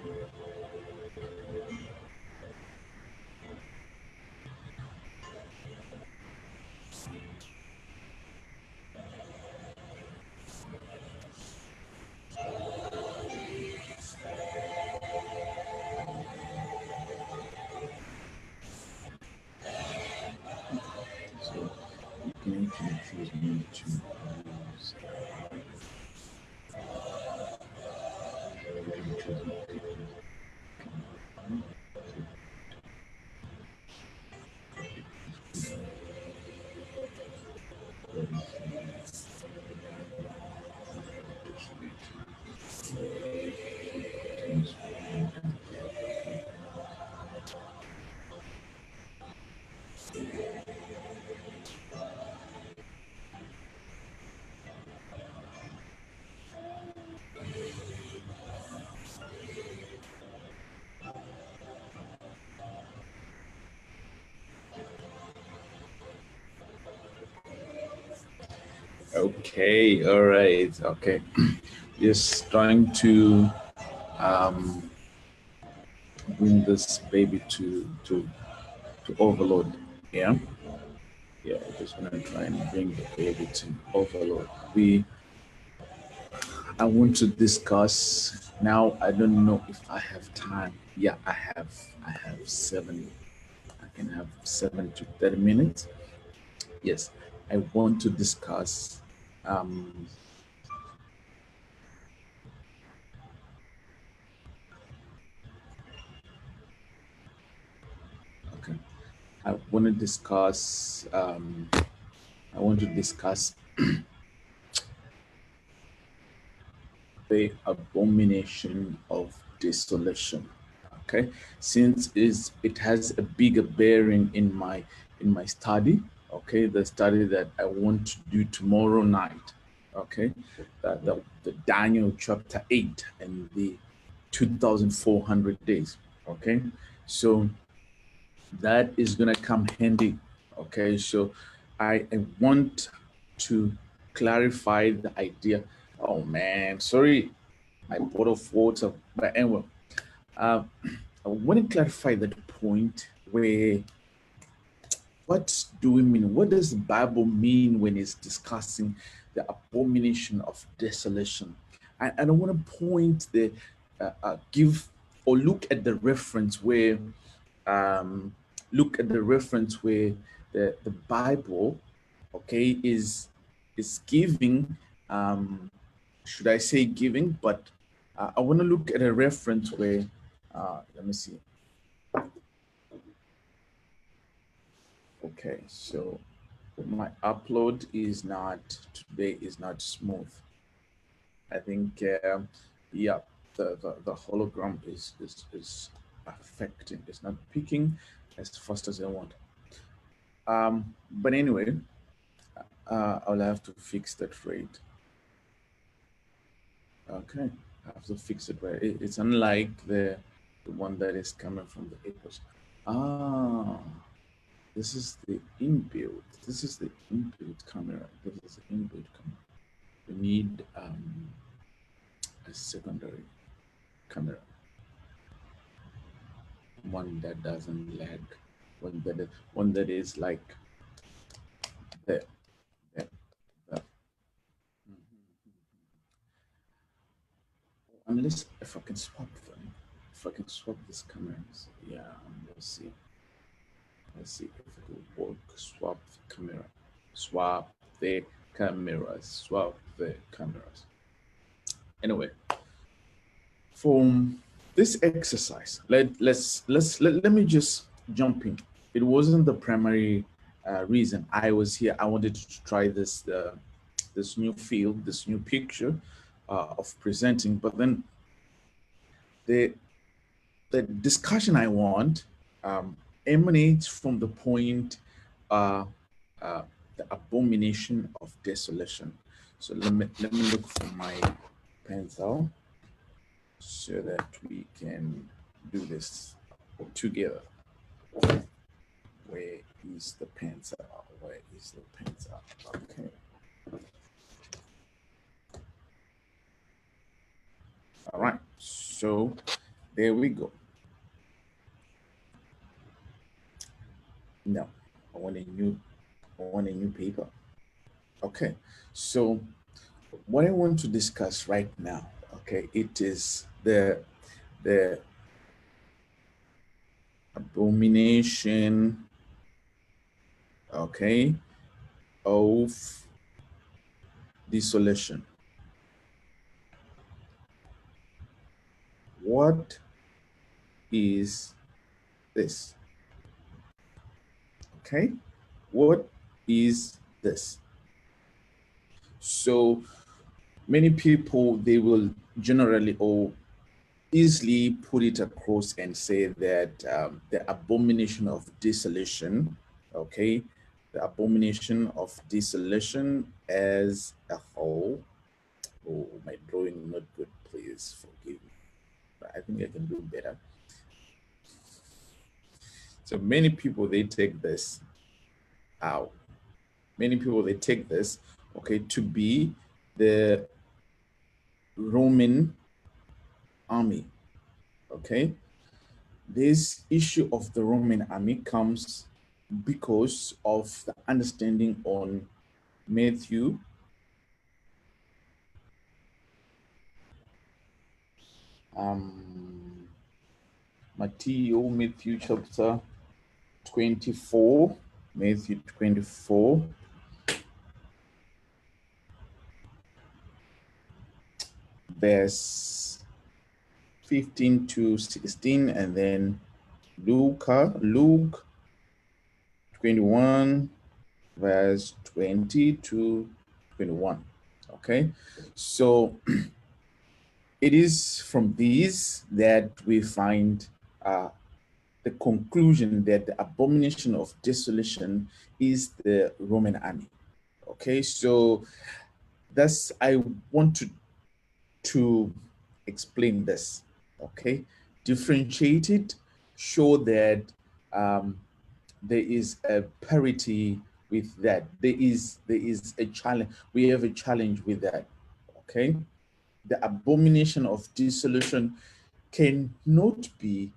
So you can actually choose me to use. You can choose me to use. Okay, all right, okay. Just trying to um, bring this baby to overload. Yeah, yeah. Just gonna try and bring the baby to overload. I want to discuss now. I don't know if I have time. Yeah, I have. I have 7. I can have 7 to 30 minutes. Yes, I want to discuss. Um, okay, I want to discuss. I want to discuss the abomination of desolation. Okay, since it has a bigger bearing in my study. Okay, the study that I want to do tomorrow night. Okay, the Daniel chapter 8 and the 2,400 days. Okay, so that is gonna come handy. Okay, so I want to clarify the idea. Oh man, sorry, my bottle of water. But anyway, uh, I want to clarify that point where what do we mean? What does the Bible mean when it's discussing the abomination of desolation? I don't want to point the give or look at the reference where um, look at the reference where the Bible, okay, is giving. Should I say giving? But I want to look at a reference where. Let me see. Okay, so my upload is not today is not smooth. I think yeah, the hologram is affecting. It's not picking as fast as I want. But anyway, I'll have to fix that rate. Okay, I have to fix it right. It's unlike the one that is coming from the Apple. Ah, this is the inbuilt. This is the inbuilt camera. This is the inbuilt camera. We need a secondary camera, one that doesn't lag, one that is like the, the unless if I can swap them, if I can swap these cameras, yeah, let's see. Let's see if it will work. Swap the camera. Swap the cameras. Swap the cameras. Anyway, from this exercise, let me just jump in. It wasn't the primary reason I was here. I wanted to try this new field, this new picture of presenting. But then the the discussion I want emanates from the point uh, uh, the abomination of desolation. So let me look for my pencil so that we can do this together. Where is the pencil? Where is the pencil? Okay. All right. So There we go. No, I want a new paper. Okay, so what I want to discuss right now, okay, it is the abomination, okay, of desolation. What is this? Okay, what is this? So many people, they will generally or easily put it across and say that the abomination of desolation, okay, the abomination of desolation as a whole. Oh, my drawing not good, please forgive me, but I think I can do better. So many people, they take this out. Many people, they take this, okay, to be the Roman army, okay. This issue of the Roman army comes because of the understanding on Matthew, Matthew chapter 24, Matthew 24, verse 15 to 16, and then Luke 21, verse 20 to 21. Okay, so it is from these that we find the conclusion that the abomination of desolation is the Roman army. Okay, so that's, I want to explain this. Okay, differentiate it, show that um, there is a parity with that. There is a challenge. We have a challenge with that. Okay, the abomination of dissolution cannot be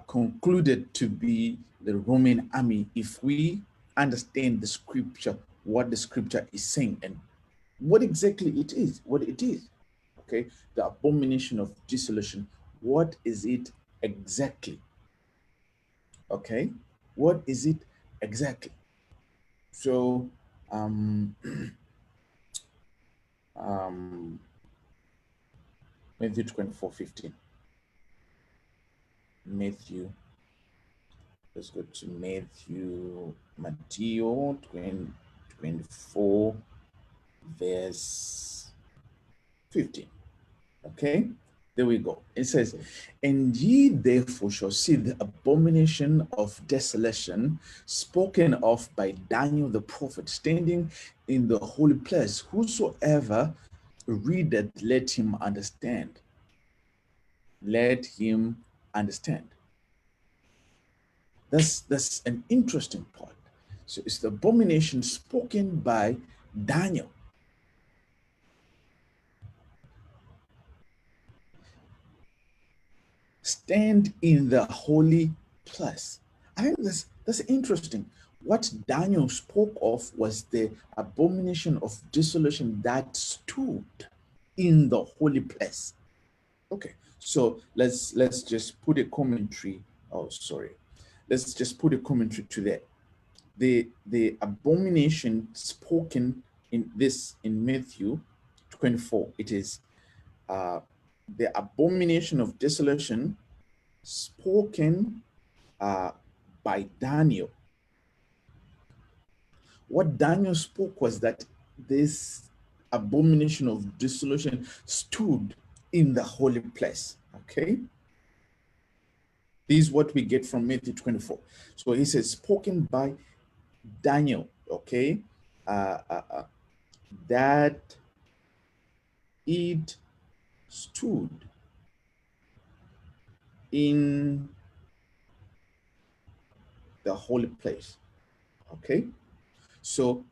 concluded to be the Roman army if we understand the scripture, what the scripture is saying, and what exactly it is, what it is. Okay, the abomination of dissolution. What is it exactly? Okay, what is it exactly? So, um, um, Matthew 24:15. Matthew, let's go to Matthew 24, verse 15. Okay, there we go. It says, "And ye therefore shall see the abomination of desolation spoken of by Daniel the prophet, standing in the holy place. Whosoever readeth, let him understand." Let him understand. That's an interesting part. So it's the abomination spoken by Daniel. Stand in the holy place. I think that's interesting. What Daniel spoke of was the abomination of desolation that stood in the holy place. Okay, so let's just put a commentary. Oh, sorry. Let's just put a commentary to that. The abomination spoken in Matthew 24. It is the abomination of desolation spoken by Daniel. What Daniel spoke was that this abomination of desolation stood in the holy place. Okay, this is what we get from Matthew 24. So he says, spoken by Daniel. Okay, that it stood in the holy place. Okay, so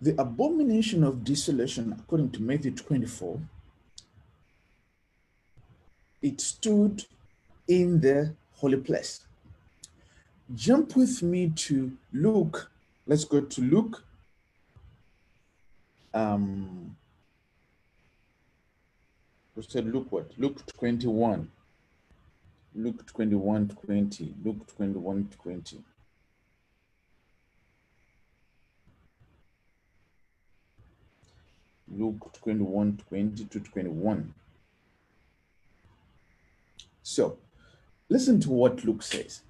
the abomination of desolation, according to Matthew 24, it stood in the holy place. Jump with me to Luke. Let's go to Luke. We said Luke what? Luke 21. Luke 21:20. Luke 21:20. Luke 21:20 to 21. So listen to what Luke says.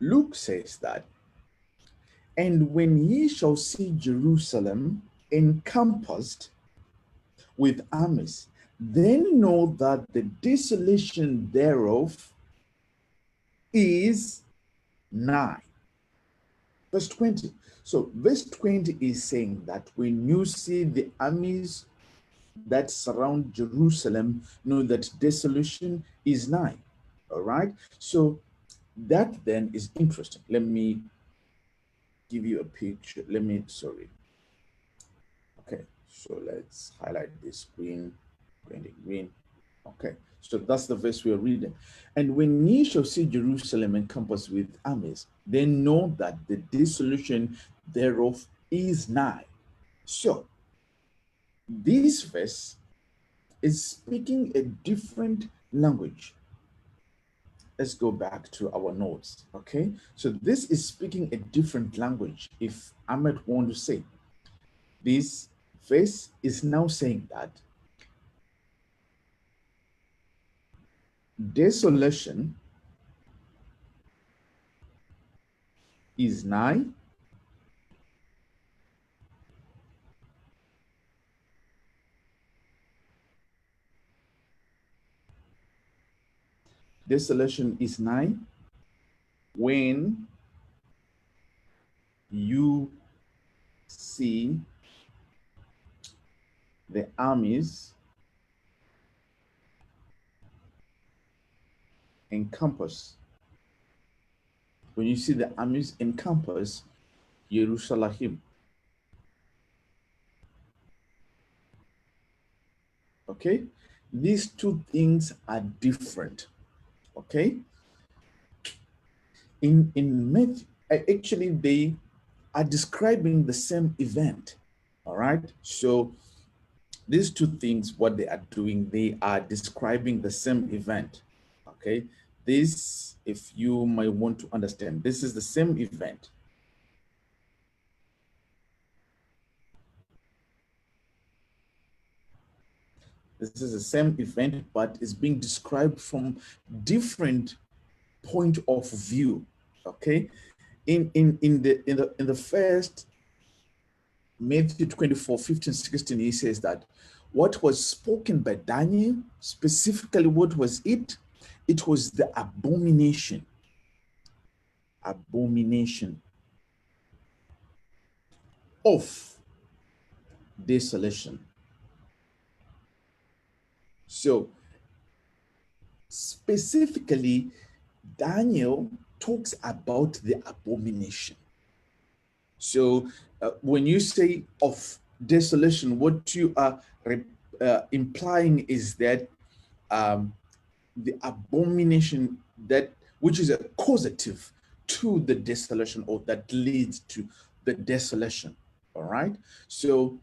Luke says that, and when ye shall see Jerusalem encompassed with armies, then know that the desolation thereof is nigh. Verse 20. So verse 20 is saying that when you see the armies that surround Jerusalem, know that desolation is nigh. All right. So that then is interesting. Let me give you a picture. Okay. So let's highlight this green, green. Okay. So that's the verse we are reading. And when ye shall see Jerusalem encompassed with armies, then know that the desolation thereof is nigh. So this verse is speaking a different language. Let's go back to our notes. Okay. So this is speaking a different language. If Ahmed want to say, this verse is now saying that desolation is nigh. Desolation is nigh when you see the armies encompass. When you see the armies encompass Jerusalem. Okay, these two things are different. Okay, in Matthew, actually they are describing the same event. All right, so these two things, what they are doing, they are describing the same event. Okay, this, if you might want to understand, this is the same event. This is the same event, but it's being described from different point of view. Okay, in the first Matthew 24:15-16, he says that what was spoken by Daniel, specifically, what was it? It was the abomination of desolation. So specifically, Daniel talks about the abomination. So when you say of desolation, what you are implying is that the abomination, that which is a causative to the desolation, or that leads to the desolation. All right. So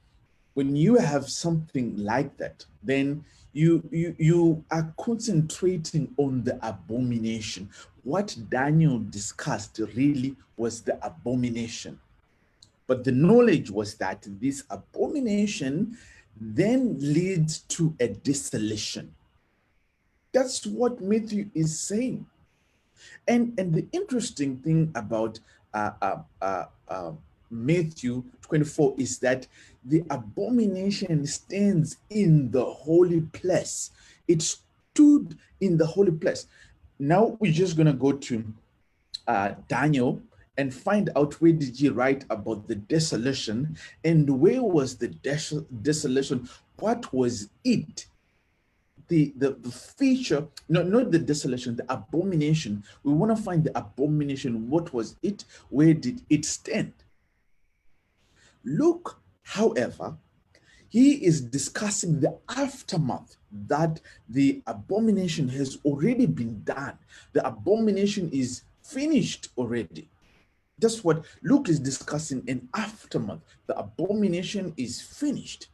when you have something like that, then you are concentrating on the abomination. What Daniel discussed really was the abomination. But the knowledge was that this abomination then leads to a desolation. That's what Matthew is saying. And the interesting thing about Matthew 24 is that the abomination stands in the holy place. It stood in the holy place. Now we're just going to go to Daniel and find out where did he write about the desolation, and where was the desolation? What was it? The feature, not the desolation, the abomination. We want to find the abomination. What was it? Where did it stand? Luke, however, He is discussing the aftermath that the abomination has already been done. The abomination is finished already. That's what Luke is discussing, an aftermath. The abomination is finished.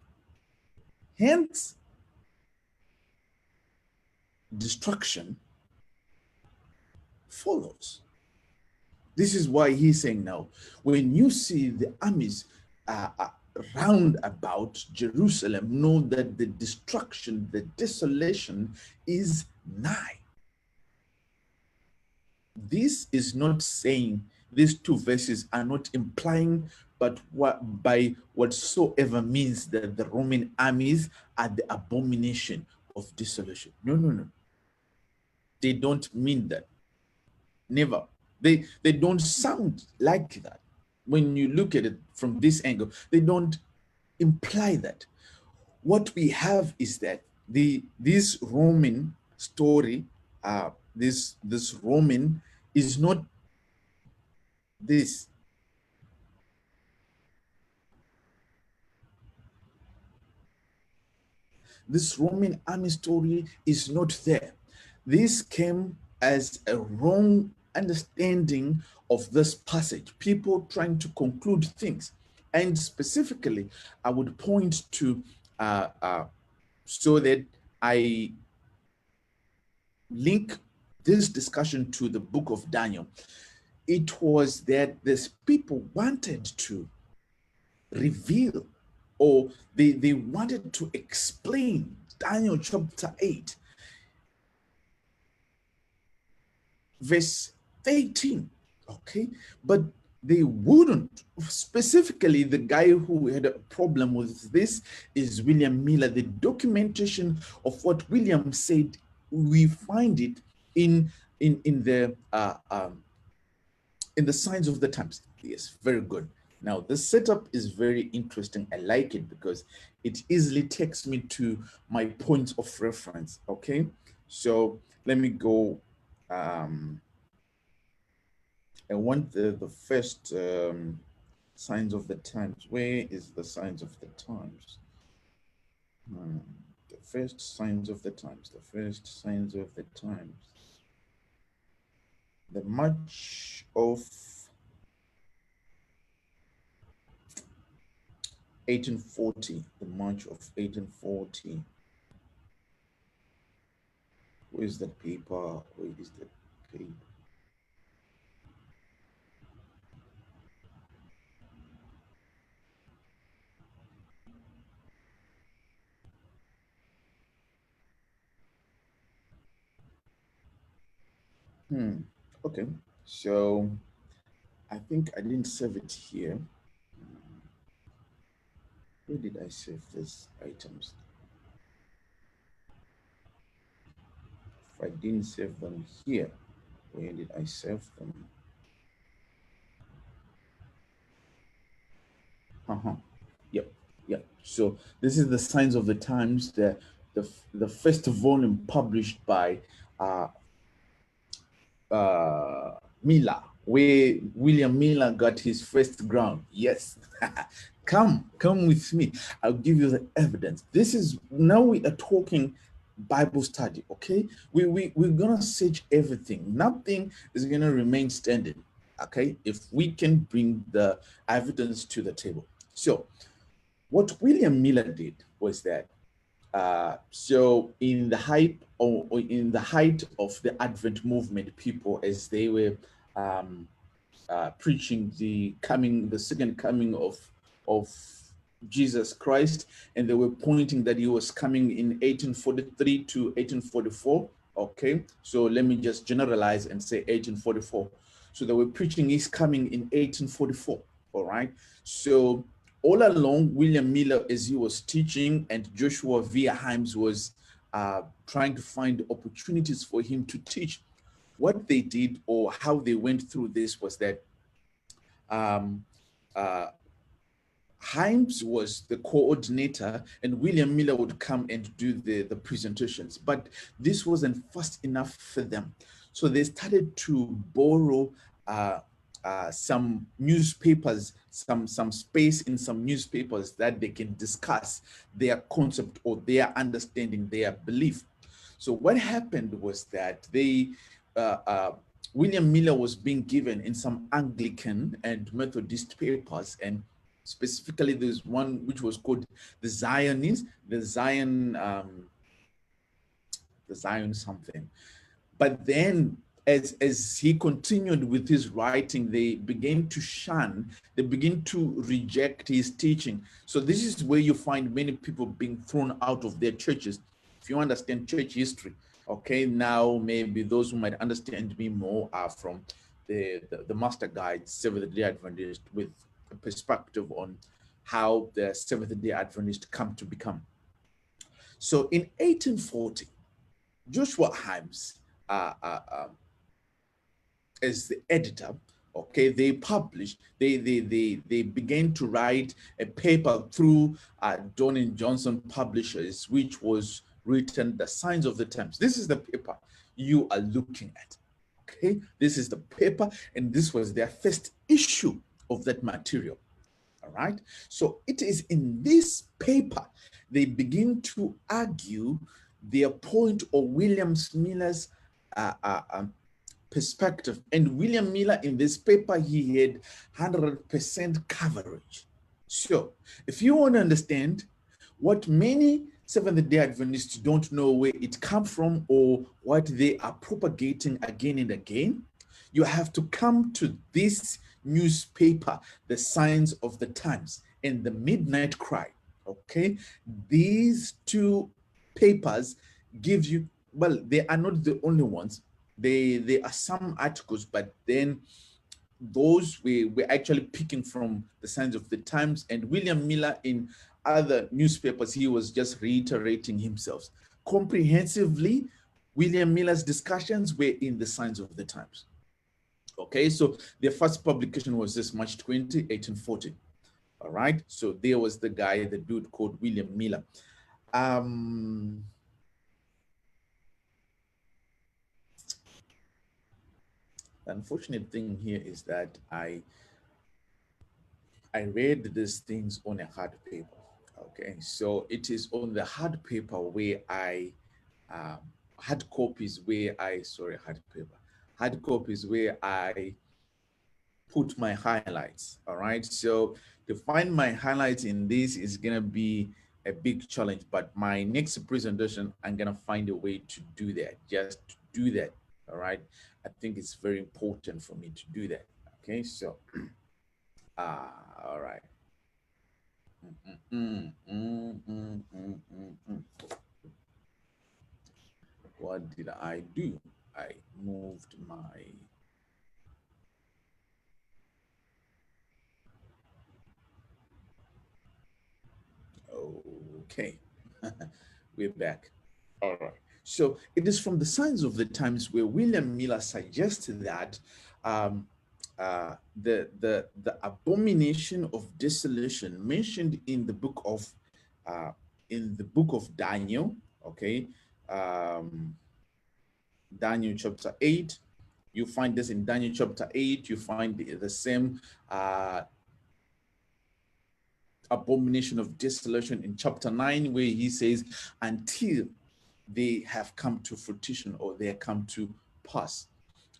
Hence, destruction follows. This is why he's saying now, when you see the armies round about Jerusalem, know that the destruction, the desolation is nigh. This is not saying, these two verses are not implying, but what by whatsoever means that the Roman armies are the abomination of desolation. No, no, no. They don't mean that. Never. They don't sound like that. When you look at it from this angle, they don't imply that. What we have is that this Roman story, this Roman is not this. This Roman army story is not there. This came as a wrong understanding of this passage, people trying to conclude things. And specifically, I would point to, so that I link this discussion to the book of Daniel. It was that these people wanted to reveal, or they wanted to explain Daniel chapter 8, verse 18, okay? But they wouldn't. Specifically, the guy who had a problem with this is William Miller. The documentation of what William said, we find it in the Signs of the Times. Yes, very good. Now, the setup is very interesting. I like it because it easily takes me to my points of reference, okay? So let me go. I want the first Signs of the Times. Where is the Signs of the Times? The first Signs of the Times. The first Signs of the Times. The March of 1840. The March of 1840. Where is the paper? Where is the paper? Okay, so I think I didn't save it here. Where did I save these items? If I didn't save them here, where did I save them? Yep. So this is the Signs of the Times, the first volume published by Miller, where William Miller got his first ground. Yes. Come with me. I'll give you the evidence. This is, now we are talking Bible study, okay? We're gonna search everything. Nothing is gonna remain standing, okay? If we can bring the evidence to the table. So what William Miller did was that, so in the height of the Advent movement, people, as they were preaching the second coming of Jesus Christ, and they were pointing that he was coming in 1843 to 1844. Okay, so let me just generalize and say 1844. So they were preaching he's coming in 1844. All right, so all along, William Miller, as he was teaching, and Joshua V. Himes was trying to find opportunities for him to teach. What they did, or how they went through this, was that Himes was the coordinator, and William Miller would come and do the presentations. But this wasn't fast enough for them. So they started to borrow some newspapers, some space in some newspapers that they can discuss their concept or their understanding, their belief. So what happened was that uh, uh, William Miller was being given in some Anglican and Methodist papers, and specifically there's one which was called the Zionist, the Zion something. But then as he continued with his writing, they began to shun, they begin to reject his teaching. So this is where you find many people being thrown out of their churches. If you understand church history, okay, now maybe those who might understand me more are from the Master Guide, Seventh-day Adventist, with a perspective on how the Seventh-day Adventist come to become. So in 1840, Joshua Himes, as the editor, okay, they published, they began to write a paper through Don and Johnson Publishers, which was written The Signs of the Times. This is the paper you are looking at, okay? This is the paper, and this was their first issue of that material, all right? So it is in this paper they begin to argue their point, or William Miller's perspective. And William Miller, in this paper, he had 100% coverage. So if you want to understand what many Seventh-day Adventists don't know where it comes from or what they are propagating again and again, you have to come to this newspaper, The Signs of the Times and The Midnight Cry. Okay, these two papers give you, well, they are not the only ones. There are some articles, but then those we're actually picking from The Signs of the Times. And William Miller, in other newspapers, he was just reiterating himself. Comprehensively, William Miller's discussions were in The Signs of the Times. Okay, so their first publication was this March 20, 1840. All right, so there was the guy, the dude called William Miller. The unfortunate thing here is that I read these things on a hard paper. Okay, so it is on the hard paper where hard copies where hard copies where I put my highlights. All right, so to find my highlights in this is gonna be a big challenge, but my next presentation, I'm gonna find a way to do that, just to do that. All right, I think it's very important for me to do that. Okay, so all right. What did I do? I moved my, okay, we're back. All right. So it is from The Signs of the Times where William Miller suggested that the abomination of desolation mentioned in the book of Daniel, okay, Daniel chapter 8. You find this in Daniel chapter 8. You find the same abomination of desolation in chapter 9, where he says, until they have come to fruition or they have come to pass.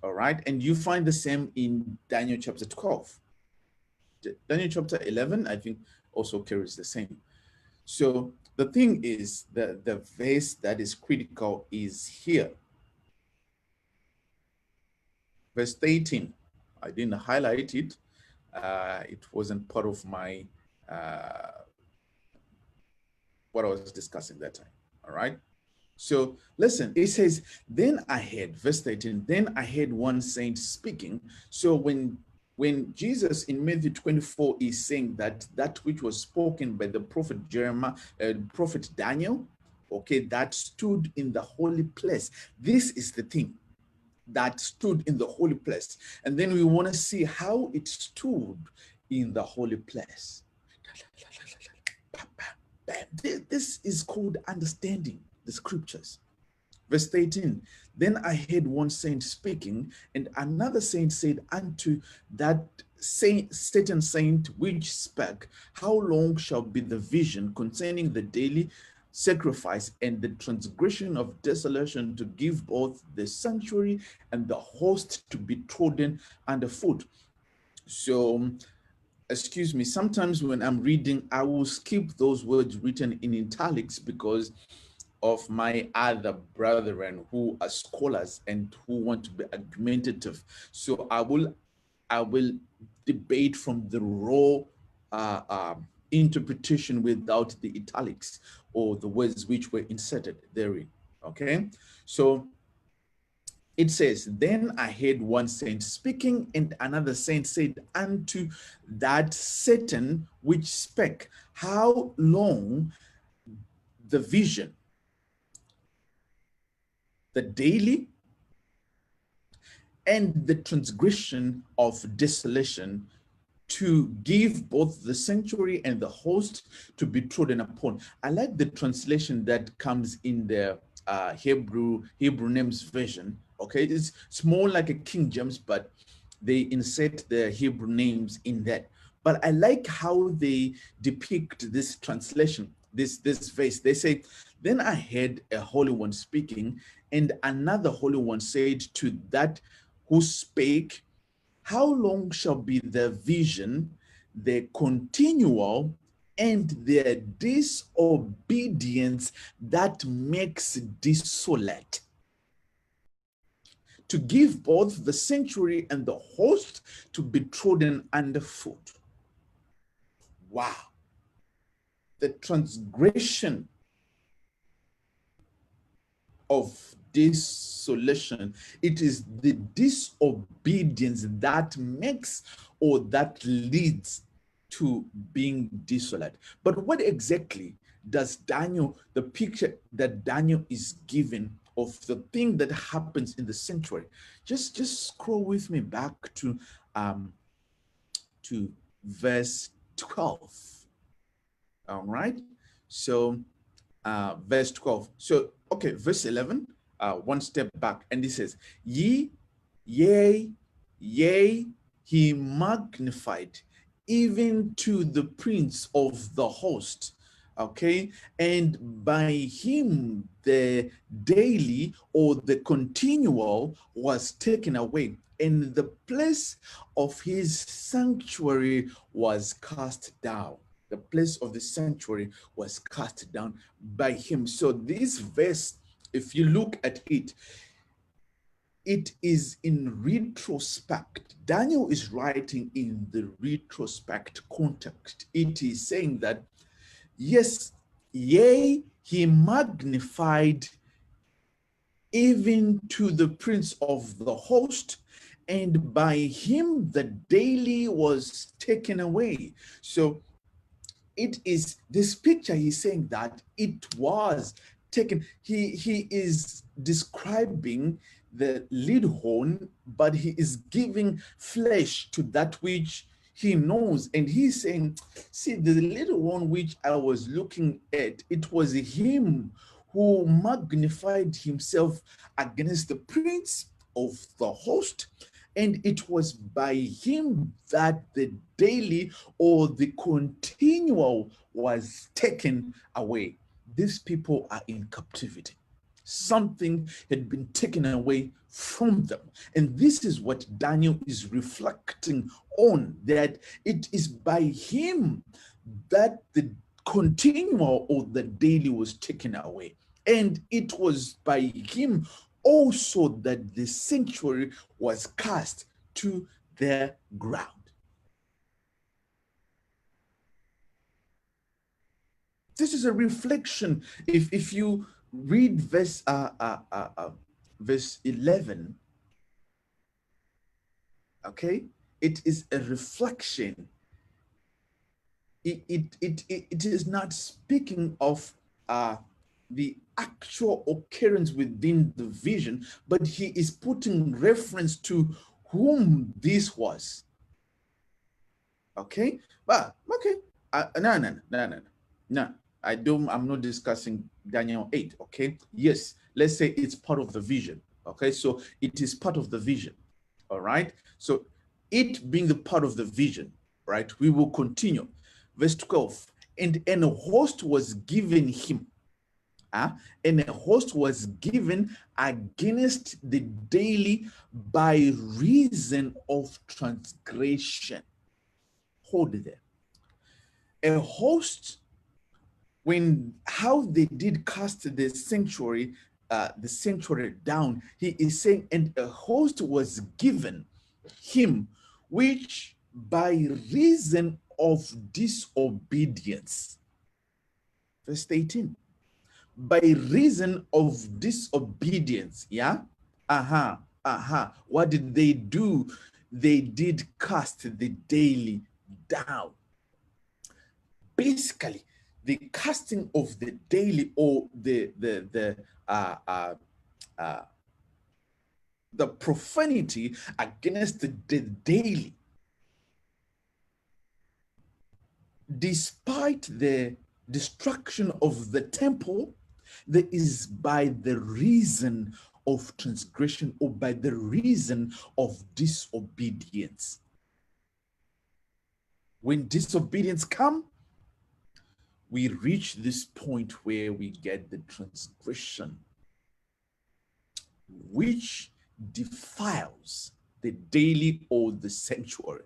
All right. And you find the same in Daniel chapter 12. Daniel chapter 11, I think, also carries the same. So the thing is, the verse that is critical is here. Verse 18. I didn't highlight it. It wasn't part of my what I was discussing that time. All right. So listen, it says, then I heard, verse 13, then I heard one saint speaking. So when Jesus in Matthew 24 is saying that which was spoken by the prophet Jeremiah, prophet Daniel, okay, that stood in the holy place. This is the thing that stood in the holy place. And then we want to see how it stood in the holy place. This is called understanding the scriptures. Verse 13, then I heard one saint speaking, and another saint said unto that saint, certain saint which spake, how long shall be the vision concerning the daily sacrifice and the transgression of desolation, to give both the sanctuary and the host to be trodden underfoot? So, excuse me, sometimes when I'm reading, I will skip those words written in italics because of my other brethren who are scholars and who want to be argumentative. So I will debate from the raw interpretation without the italics or the words which were inserted therein. Okay, so it says, then I heard one saint speaking, and another saint said unto that Satan which spake, how long the vision, the daily and the transgression of desolation, to give both the sanctuary and the host to be trodden upon. I like the translation that comes in the Hebrew names version. Okay, it's more like a King James, but they insert the Hebrew names in that. But I like how they depict this translation, this verse. They say, then I heard a holy one speaking, and another holy one said to that who spake, how long shall be the vision, the continual, and their disobedience that makes desolate, to give both the sanctuary and the host to be trodden underfoot? Wow. The transgression of desolation, it is the disobedience that makes or that leads to being desolate. But what exactly does Daniel, the picture that Daniel is given of the thing that happens in the sanctuary? Just scroll with me back to verse 12. All right, so verse 12. So, okay, verse 11, one step back, and it says, yea, he magnified even to the prince of the host. Okay, and by him the daily or the continual was taken away, and the place of his sanctuary was cast down. The place of the sanctuary was cast down by him. So this verse, if you look at it, it is in retrospect. Daniel is writing in the retrospect context. It is saying that, yes, yea, he magnified even to the prince of the host, and by him the daily was taken away. So it is this picture, he's saying that it was taken. He is describing the lead horn, but he is giving flesh to that which he knows. And he's saying, see, the little one which I was looking at, it was him who magnified himself against the prince of the host, and it was by him that the daily or the continual was taken away. These people are in captivity. Something had been taken away from them. And this is what Daniel is reflecting on, that it is by him that the continual or the daily was taken away. And it was by him also that the sanctuary was cast to the ground. This is a reflection. If you read verse 11, okay, it is a reflection. It is not speaking of the actual occurrence within the vision, but he is putting reference to whom this was. Okay, but okay, no. I'm not discussing Daniel 8, okay? Yes, let's say it's part of the vision, okay? So it is part of the vision, all right? So it being the part of the vision, right? We will continue. Verse 12, and a host was given him, and a host was given against the daily by reason of transgression. Hold there. A host, when how they did cast the sanctuary down, he is saying, and a host was given him, which by reason of disobedience. Verse 18. By reason of disobedience, yeah? What did they do? They did cast the daily down. Basically, the casting of the daily, or the profanity against the daily, despite the destruction of the temple, there is by the reason of transgression, or by the reason of disobedience. When disobedience comes, we reach this point where we get the transgression, which defiles the daily or the sanctuary.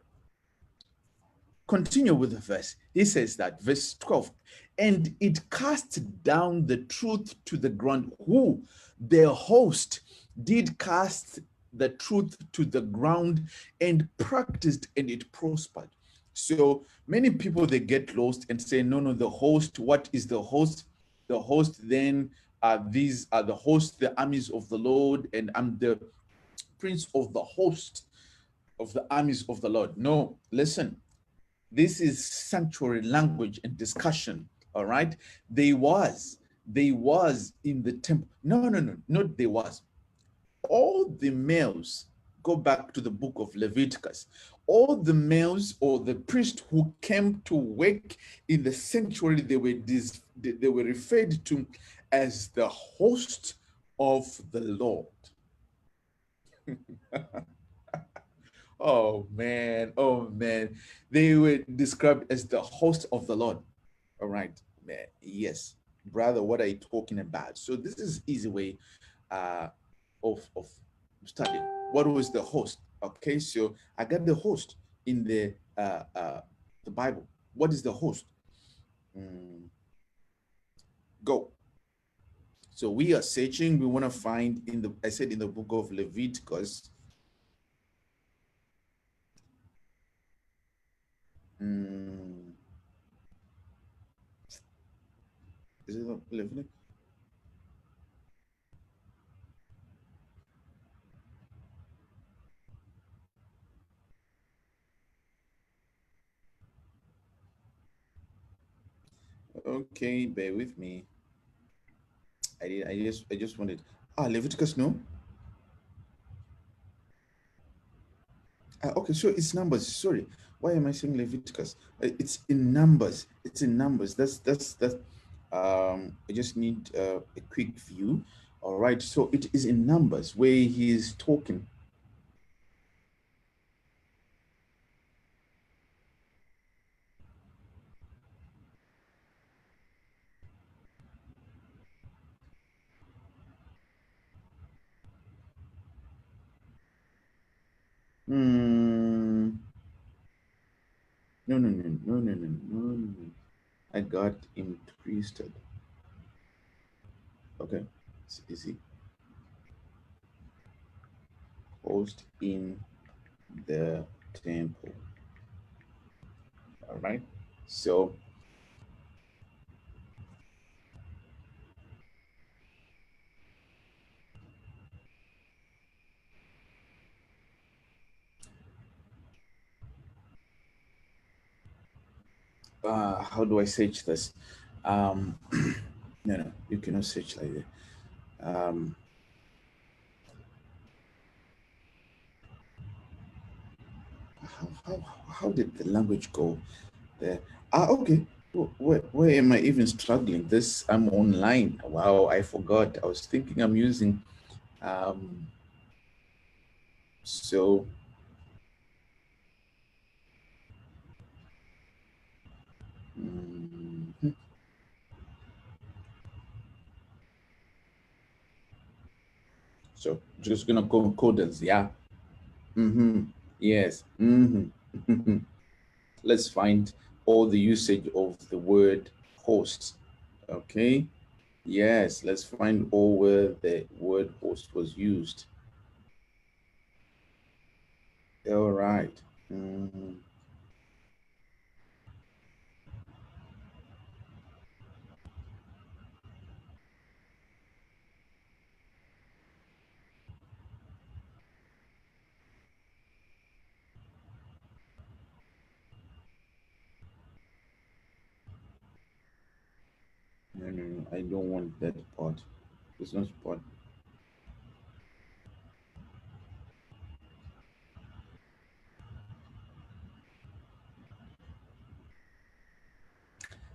Continue with the verse. He says that, verse 12, and it cast down the truth to the ground. Who? The host did cast the truth to the ground and practiced, and it prospered. So many people, they get lost and say, no, the host, what is the host? The host then, these are the host, the armies of the Lord, and I'm the prince of the host of the armies of the Lord. No, listen, this is sanctuary language and discussion, all right? They was in the temple. No, not they was. All the males, go back to the book of Leviticus, all the males or the priests who came to work in the sanctuary, they were referred to as the host of the Lord. Oh man, they were described as the host of the Lord. All right, man. Yes, brother, what are you talking about? So this is easy way of studying. What was the host? Okay, so I got the host in the Bible. What is the host? Go. So we are searching. We want to find in the, I said, in the book of Leviticus. Is it Leviticus? Okay, bear with me. I just wanted, Leviticus, no. Okay, so it's Numbers. Sorry, why am I saying Leviticus? It's in Numbers. It's in Numbers. That's. I just need a quick view. All right, so it is in Numbers where he is talking. No. I got increased. Okay, it's easy. Host in the temple. All right. So how do I search this? No, you cannot search like that. How did the language go there? Okay. Where am I even struggling? This, I'm online. Wow, I forgot. I was thinking I'm using, um, so, mhm. So just gonna go coders, yeah. Mm-hmm. Yes. Mm-hmm. Let's find all the usage of the word host. Okay. Yes, let's find all where the word host was used. All right. Mm, no, no, no, I don't want that part. It's not part.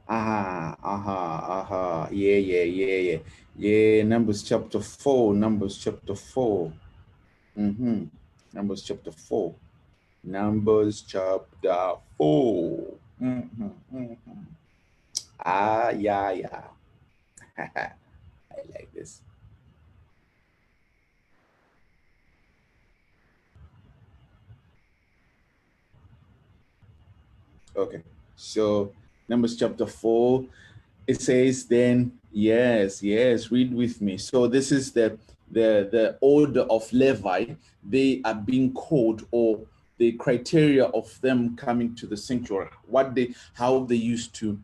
Aha, aha, aha. Yeah, yeah, yeah, yeah. Yeah, Numbers chapter 4. Numbers chapter 4. Mm-hmm. Numbers chapter 4. Numbers chapter 4. Mm-hmm, mm-hmm. Ah, yeah, yeah. I like this. Okay. So, Numbers chapter 4, it says, then, yes, yes, read with me. So, this is the order of Levi. They are being called, or the criteria of them coming to the sanctuary, how they used to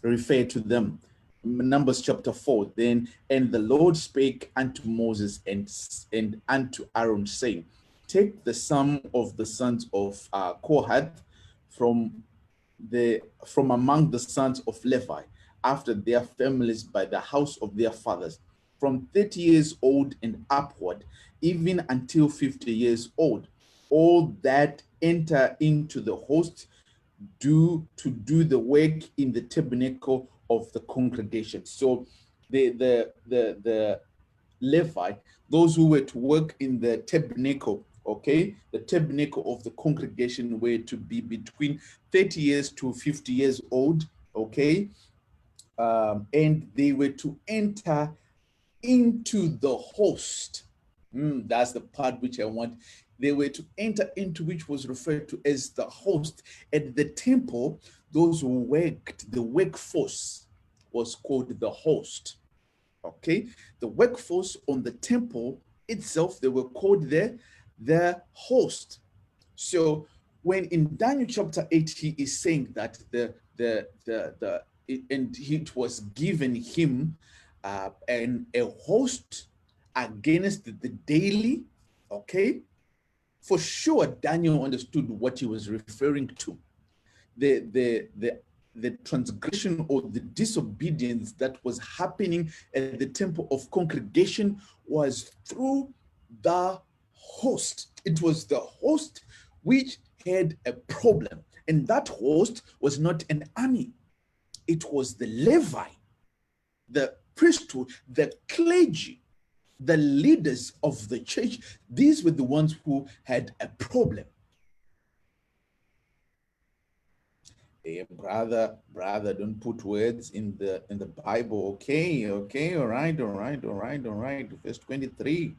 refer to them. Numbers chapter 4. Then, and the Lord spake unto Moses and unto Aaron, saying, take the sum of the sons of Kohath from from among the sons of Levi, after their families by the house of their fathers, from 30 years old and upward, even until 50 years old, all that enter into the host do the work in the tabernacle of the congregation. So the Levi, those who were to work in the tabernacle, okay, the tabernacle of the congregation were to be between 30 years to 50 years old, okay, and they were to enter into the host. That's the part which I want. They were to enter into, which was referred to as the host. At the temple, those who worked, the workforce was called the host. Okay, the workforce on the temple itself, they were called the host. So when in Daniel chapter 8, he is saying that and it was given him and a host against the daily, okay, for sure Daniel understood what he was referring to. The transgression or the disobedience that was happening at the temple of congregation was through the host. It was the host which had a problem, and that host was not an army. It was the Levi, the priesthood, the clergy, the leaders of the church. These were the ones who had a problem. Hey, brother, don't put words in the Bible. Okay, okay, all right, all right, all right, all right. Verse 23.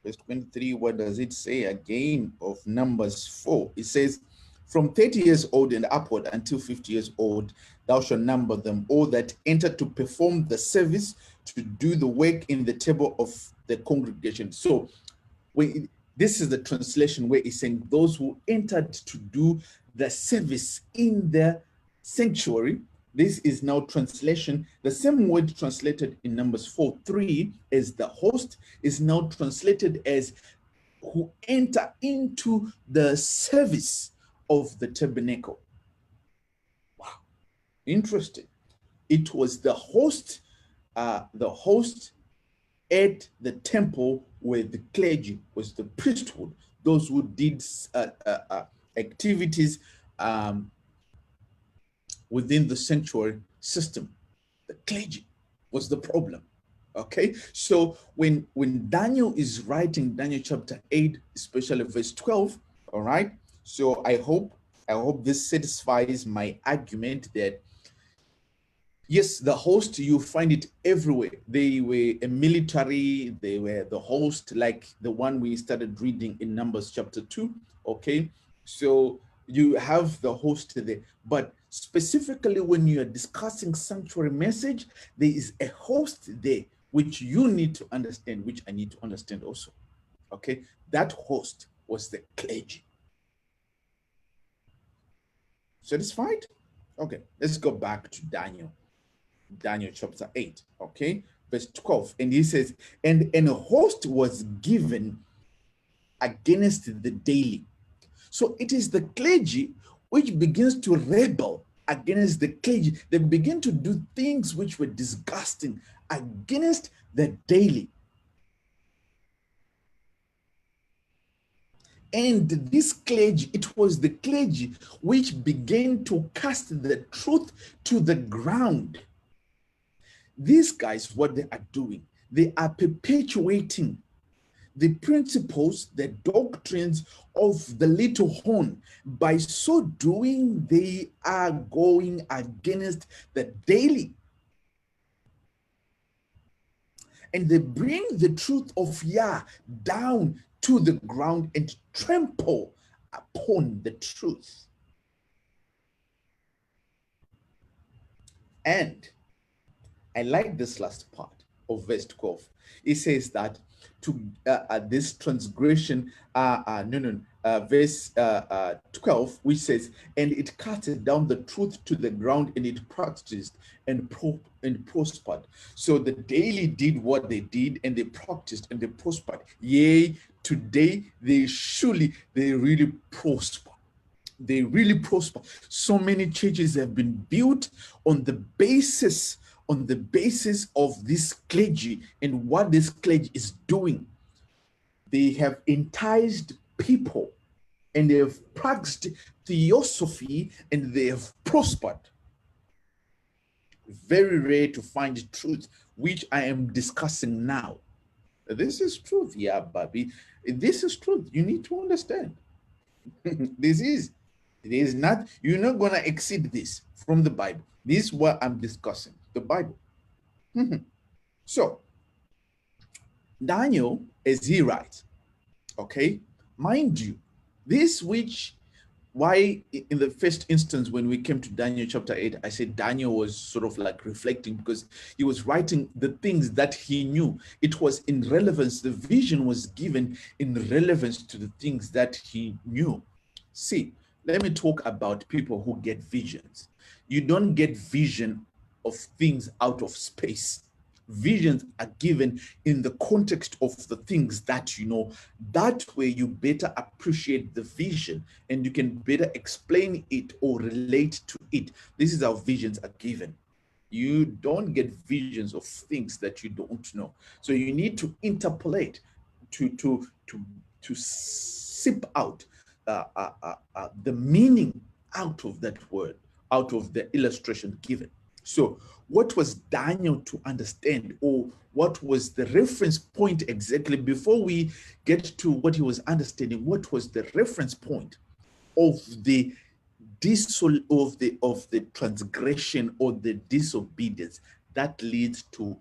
Verse 23, what does it say again of Numbers 4? It says, from 30 years old and upward until 50 years old, thou shalt number them, all that enter to perform the service, to do the work in the table of the congregation. So this is the translation where it's saying those who entered to do the service in the sanctuary. This is now translation. The same word translated in Numbers 4:3 as the host is now translated as who enter into the service of the tabernacle. Wow, interesting. It was the host at the temple where the clergy was the priesthood, those who did activities um, within the sanctuary system. The clergy was the problem. Okay, so when Daniel is writing Daniel chapter 8, especially verse 12, all right, so I hope this satisfies my argument that yes, the host, you find it everywhere. They were a military, they were the host, like the one we started reading in Numbers chapter 2. Okay, so you have the host there, but specifically when you are discussing sanctuary message, there is a host there which you need to understand, which I need to understand also. Okay, that host was the clergy. Satisfied? Okay, let's go back to Daniel chapter 8, okay, verse 12. And he says, and a host was given against the daily. So it is the clergy which begins to rebel against the clergy. They begin to do things which were disgusting against the daily. And this clergy, it was the clergy which began to cast the truth to the ground. These guys, what they are doing, they are perpetuating the principles, the doctrines of the little horn. By so doing, they are going against the daily. And they bring the truth of Yah down to the ground and trample upon the truth. And I like this last part of verse 12. It says that to this transgression, verse 12, which says, and it cut down the truth to the ground, and it practiced and prospered. So the daily did what they did, and they practiced and they prospered. Yea, today they really prosper. They really prosper. So many churches have been built on the basis of this clergy and what this clergy is doing. They have enticed people and they have practiced theosophy and they have prospered. Very rare to find truth, which I am discussing now. This is truth, yeah, Bobby. This is truth. You need to understand. It is not, you're not going to exceed this from the Bible. This is what I'm discussing, the Bible. So, Daniel, as he writes, okay, mind you, this which, why in the first instance when we came to Daniel chapter 8, I said Daniel was sort of like reflecting because he was writing the things that he knew. It was in relevance, the vision was given in relevance to the things that he knew. See, let me talk about people who get visions. You don't get vision of things out of space. Visions are given in the context of the things that you know. That way you better appreciate the vision and you can better explain it or relate to it. This is how visions are given. You don't get visions of things that you don't know. So you need to interpolate to sip out the meaning out of that word, out of the illustration given. So what was Daniel to understand, or what was the reference point exactly before we get to what he was understanding? What was the reference point of the transgression or the disobedience that leads to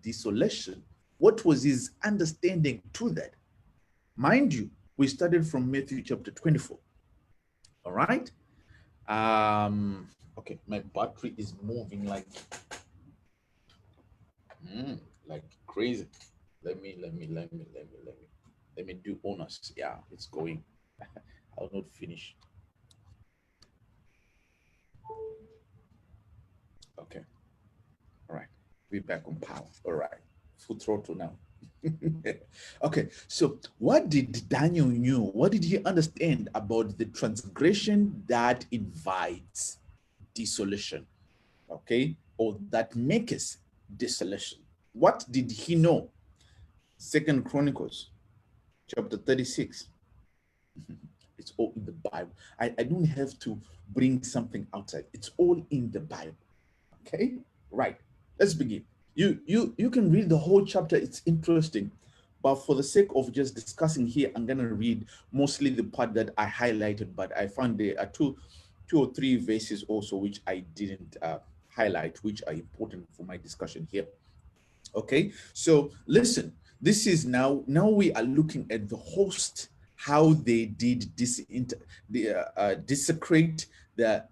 desolation? What was his understanding to that? Mind you, we started from Matthew chapter 24. All right. Okay, my battery is moving like crazy. Let me do honors. Yeah, it's going. I'll not finish. Okay. All right. We're back on power. All right. Full throttle now. Okay. So what did Daniel knew? What did he understand about the transgression that invites desolation? Okay. Or that makes desolation. What did he know? Second Chronicles chapter 36. It's all in the Bible. I don't have to bring something outside. It's all in the Bible. Okay, right. Let's begin. You can read the whole chapter. It's interesting, but for the sake of just discussing here, I'm gonna read mostly the part that I highlighted. But I found there are two or three verses also which I didn't highlight, which are important for my discussion here. Okay, so listen. This is now we are looking at the host, how they did desecrate the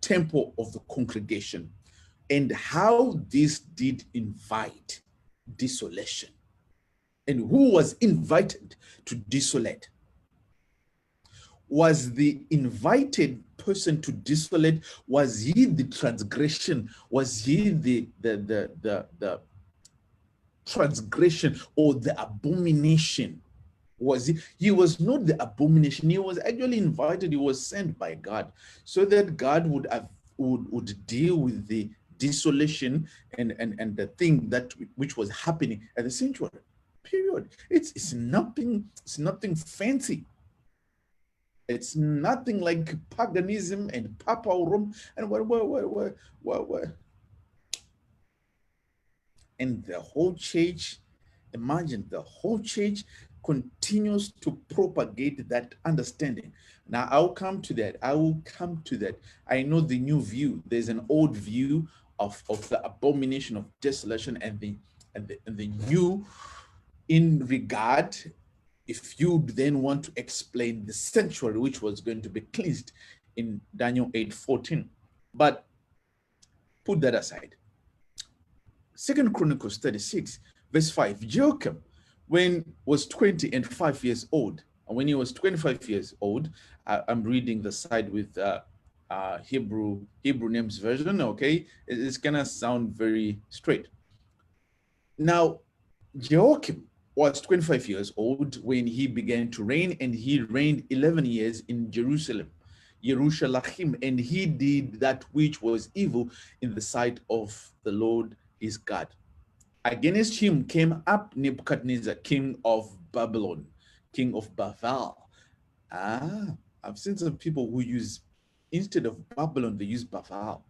temple of the congregation, and how this did invite desolation. And who was invited to desolate? Was the invited person to desolate, was he the transgression? Was he the transgression or the abomination? Was he was not the abomination. He was actually invited. He was sent by God so that God would deal with the desolation and the thing that which was happening at the sanctuary. Period. It's nothing fancy. It's nothing like paganism and papal Rome and what. And the whole church, imagine the whole church continues to propagate that understanding. Now I'll come to that. I will come to that. I know the new view. There's an old view of the abomination of desolation and the new in regard, if you then want to explain the sanctuary which was going to be cleansed in Daniel 8:14. But put that aside. 2 Chronicles 36, verse 5, Joachim, when was 25 years old, and when he was 25 years old, I'm reading the side with Hebrew names version, okay? It's gonna sound very straight. Now, Joachim was 25 years old when he began to reign, and he reigned 11 years in Jerusalem, and he did that which was evil in the sight of the Lord his God. Against him came up Nebuchadnezzar, king of Babylon, king of Bavel. I've seen some people who use, instead of Babylon, they use Bavel,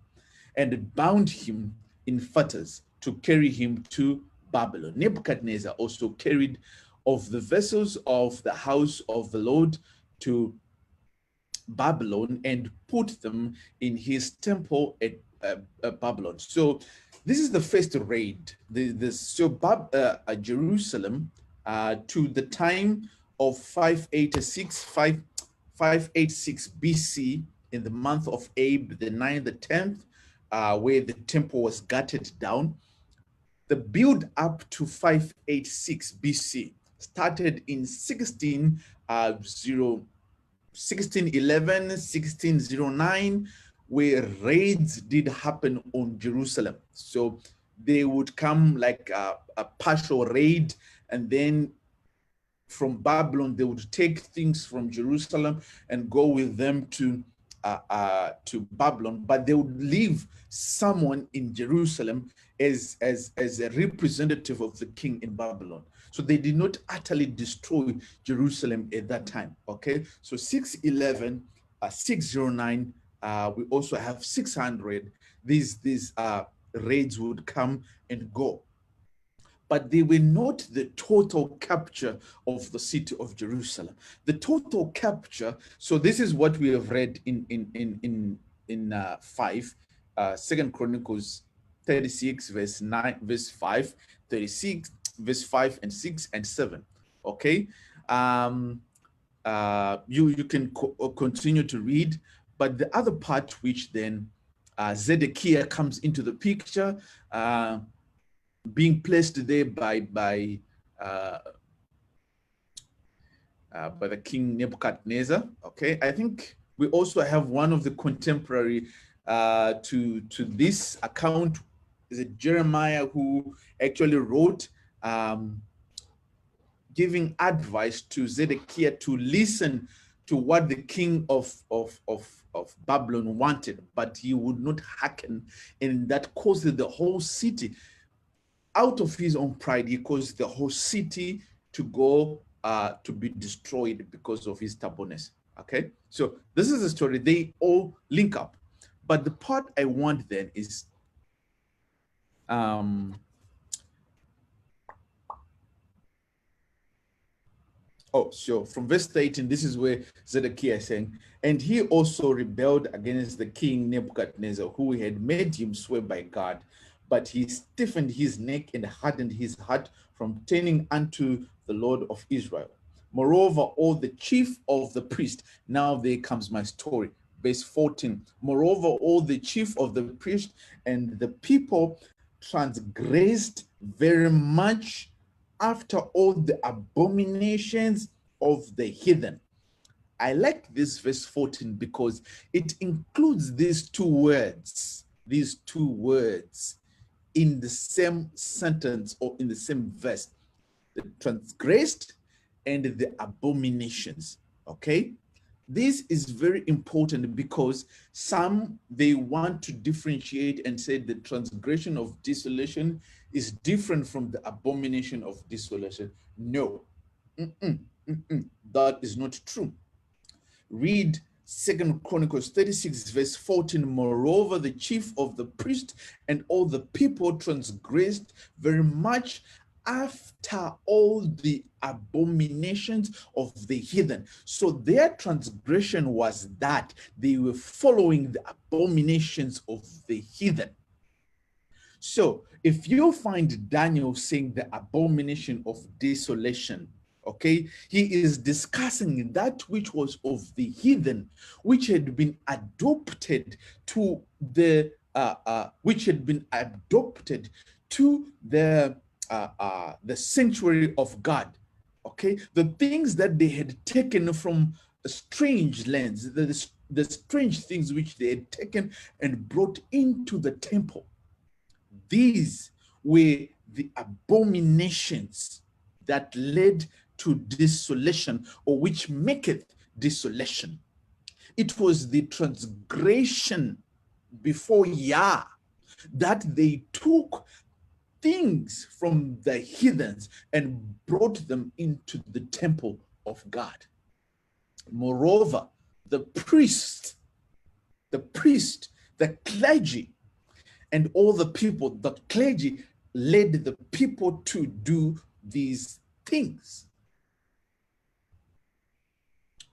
and bound him in fetters to carry him to Babylon. Nebuchadnezzar also carried of the vessels of the house of the Lord to Babylon and put them in his temple at Babylon. So this is the first raid. Jerusalem to the time of 586 BC, in the month of Ab, the 9th, the 10th, where the temple was gutted down. The build up to 586 BC started in 1611, 1609, where raids did happen on Jerusalem. So they would come like a partial raid, and then from Babylon, they would take things from Jerusalem and go with them to Babylon, but they would leave someone in Jerusalem as a representative of the king in Babylon. So they did not utterly destroy Jerusalem at that time. Okay, so 611, 609, we also have 600. These raids would come and go, but they were not the total capture of the city of Jerusalem. The total capture. So this is what we have read in 2 Chronicles 36, verse 9, verse 5, 36, verse 5 and 6 and 7. Okay, you can continue to read, but the other part, which then Zedekiah comes into the picture, being placed there by the king Nebuchadnezzar. Okay, I think we also have one of the contemporary to this account, is it Jeremiah, who actually wrote giving advice to Zedekiah to listen to what the king of Babylon wanted, but he would not hearken, and that caused the whole city, out of his own pride, he caused the whole city to go to be destroyed because of his stubbornness. Okay, so this is a story. They all link up, but the part I want then is um, oh, sure. From verse 13, this is where Zedekiah is saying, and he also rebelled against the king Nebuchadnezzar, who had made him swear by God. But he stiffened his neck and hardened his heart from turning unto the Lord of Israel. Moreover, all the chief of the priest, now there comes my story. Verse 14. Moreover, all the chief of the priest and the people transgressed very much after all the abominations of the heathen. I like this verse 14 because it includes these two words in the same sentence or in the same verse: the transgressed and the abominations. Okay, this is very important because some, they want to differentiate and say the transgression of desolation is different from the abomination of desolation. No, that is not true. Read Second Chronicles 36 verse 14. Moreover, the chief of the priest and all the people transgressed very much after all the abominations of the heathen. So their transgression was that they were following the abominations of the heathen. So if you find Daniel saying the abomination of desolation, okay, he is discussing that which was of the heathen, which had been adopted to the the sanctuary of God. Okay, the things that they had taken from strange lands, the strange things which they had taken and brought into the temple. These were the abominations that led to desolation, or which maketh desolation. It was the transgression before Yah that they took things from the heathens and brought them into the temple of God. Moreover, the priest, the clergy, and all the people, the clergy, led the people to do these things.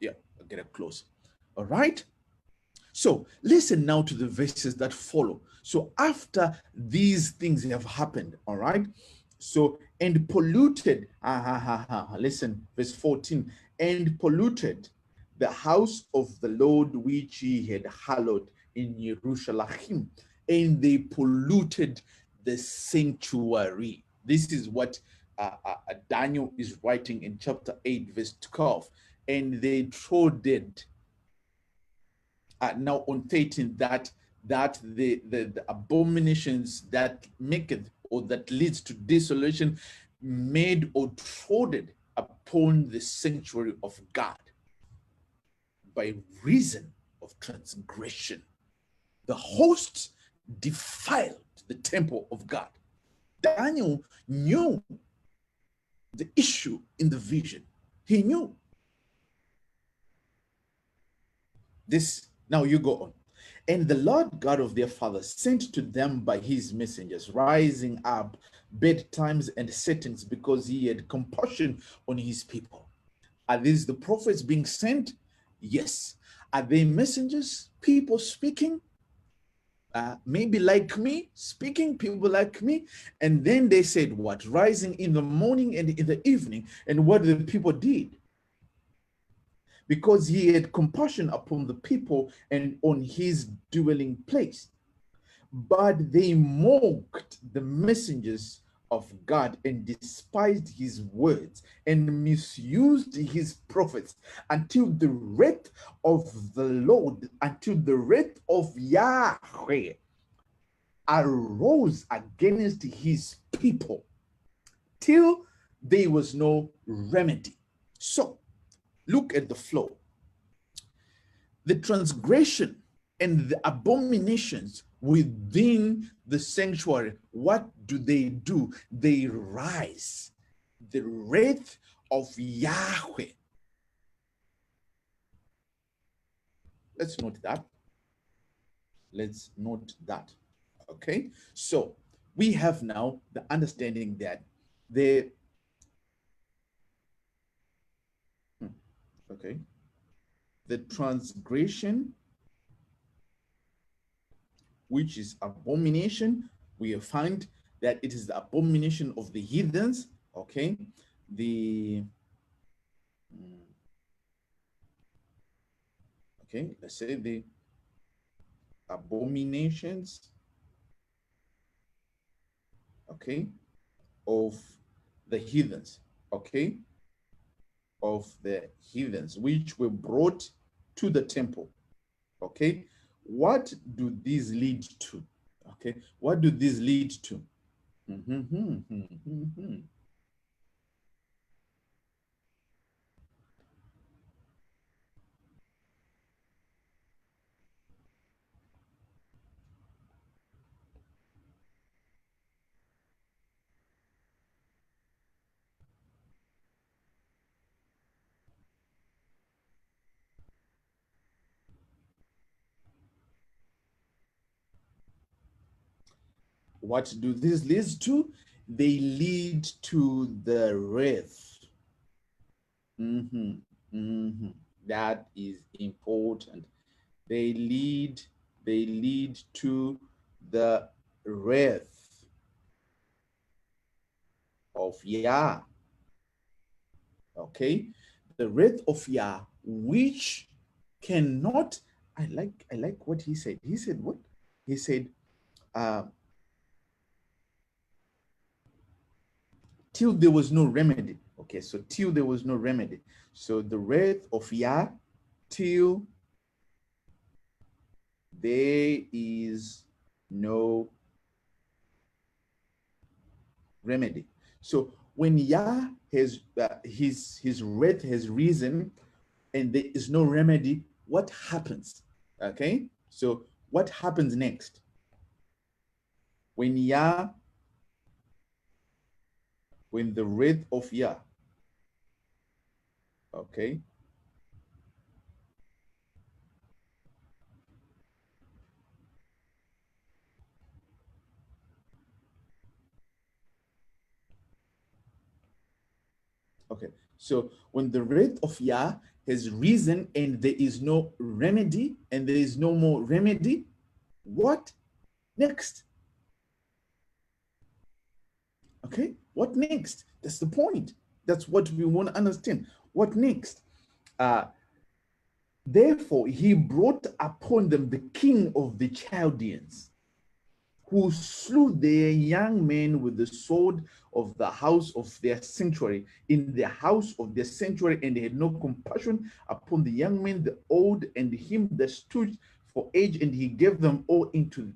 Yeah, I'll get it close. All right. So listen now to the verses that follow. So after these things have happened, all right. So, and polluted, listen, verse 14, and polluted the house of the Lord which he had hallowed in Jerusalem, and they polluted the sanctuary. This is what Daniel is writing in chapter 8, verse 12. And they trodden, now on 13, that the abominations that make it, or that leads to desolation, made or trodden upon the sanctuary of God by reason of transgression. The host defiled the temple of God. Daniel knew the issue in the vision. He knew this. Now you go on. And the Lord God of their fathers sent to them by his messengers, rising up bedtimes and settings, because he had compassion on his people. Are these the prophets being sent? Yes. Are they messengers, people speaking? Maybe like me, speaking, people like me. And then they said what? Rising in the morning and in the evening. And what the people did? Because he had compassion upon the people and on his dwelling place. But they mocked the messengers of God and despised his words and misused his prophets until the wrath of the Lord, until the wrath of Yahweh arose against his people till there was no remedy. So look at the flow. The transgression and the abominations within the sanctuary, what do? They rise. The wrath of Yahweh. Let's note that. Let's note that. Okay. So we have now the understanding that the okay, the transgression, which is abomination, we find that it is the abomination of the heathens. Okay. The okay, let's say the abominations, okay, of the heathens, okay, of the heathens, which were brought to the temple, okay. What do these lead to? Okay, what do these lead to? What do these lead to? They lead to the wrath. That is important. They lead, they lead to the wrath of Yah. Okay, the wrath of Yah, which cannot. I like what he said. He said what? He said, uh, till there was no remedy. Okay, so till there was no remedy. So the wrath of Yah, till there is no remedy. So when Yah has his wrath has risen and there is no remedy, what happens? Okay, so what happens next? When Yah, when the wrath of Yah, okay, okay, so when the wrath of Yah has risen and there is no remedy and there is no more remedy, what next? Okay, what next? That's the point. That's what we want to understand. What next? Uh, Therefore, he brought upon them the king of the Chaldeans, who slew their young men with the sword of the house of their sanctuary, in the house of their sanctuary, and they had no compassion upon the young men, the old, and him that stood for age, and he gave them all into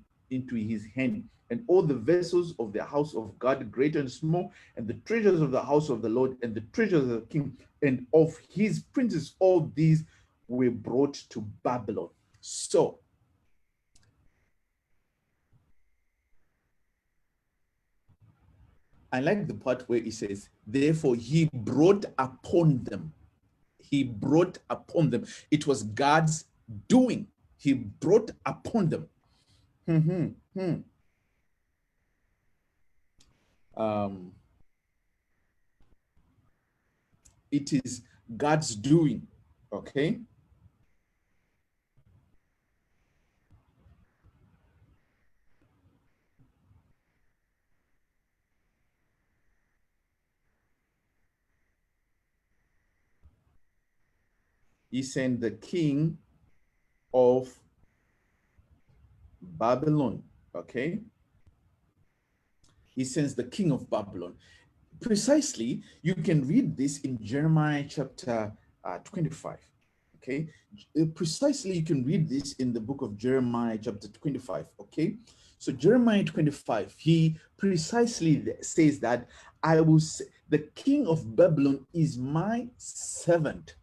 his hand, and all the vessels of the house of God, great and small, and the treasures of the house of the Lord, and the treasures of the king, and of his princes, all these were brought to Babylon. So I like the part where it says, therefore he brought upon them. He brought upon them. It was God's doing. He brought upon them. Um, it is God's doing. Okay. He sent the king of Babylon. Okay. He sends the king of Babylon. Precisely, you can read this in Jeremiah chapter 25. Okay, precisely, you can read this in the book of Jeremiah chapter 25. Okay, so Jeremiah 25, he precisely says that I will say, the king of Babylon is my servant.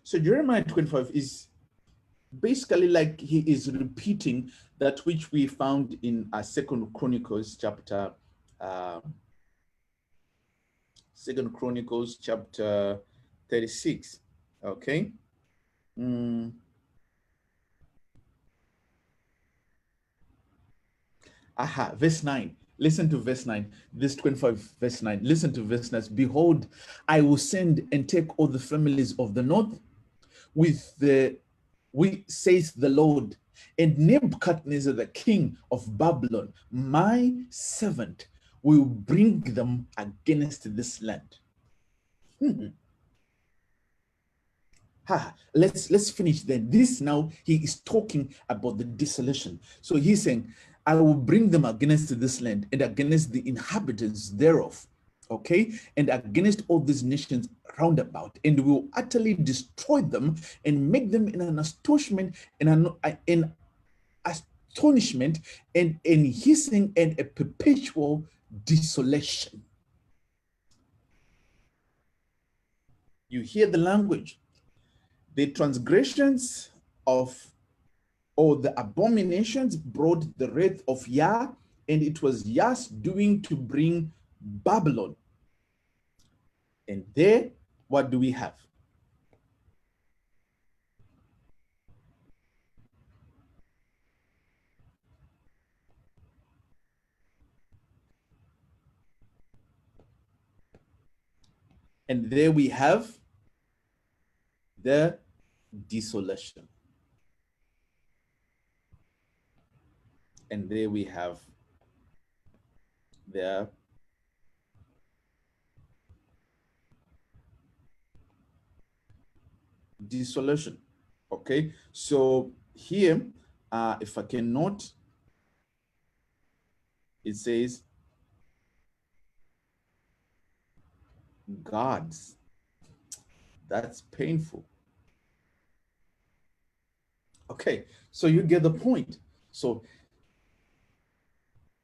So Jeremiah 25 is basically like he is repeating that which we found in Second Chronicles chapter uh, 36. Okay. Mm. Aha, verse 9. Listen to verse 9. This 25, verse 9. Listen to verse 9. Behold, I will send and take all the families of the north with says the Lord, and Nebuchadnezzar, the king of Babylon, my servant, will bring them against this land. Let's finish then. This now he is talking about the desolation. So he's saying, I will bring them against this land and against the inhabitants thereof, okay, and against all these nations round about, and will utterly destroy them and make them in an astonishment, in astonishment, and in hissing and a perpetual desolation. You hear the language. The transgressions of or the abominations brought the wrath of Yah, and it was Yah's doing to bring Babylon. And there, what do we have? And there we have the desolation. And there we have the desolation. Okay, so here, if I can note, it says gods. That's painful. Okay, so you get the point. So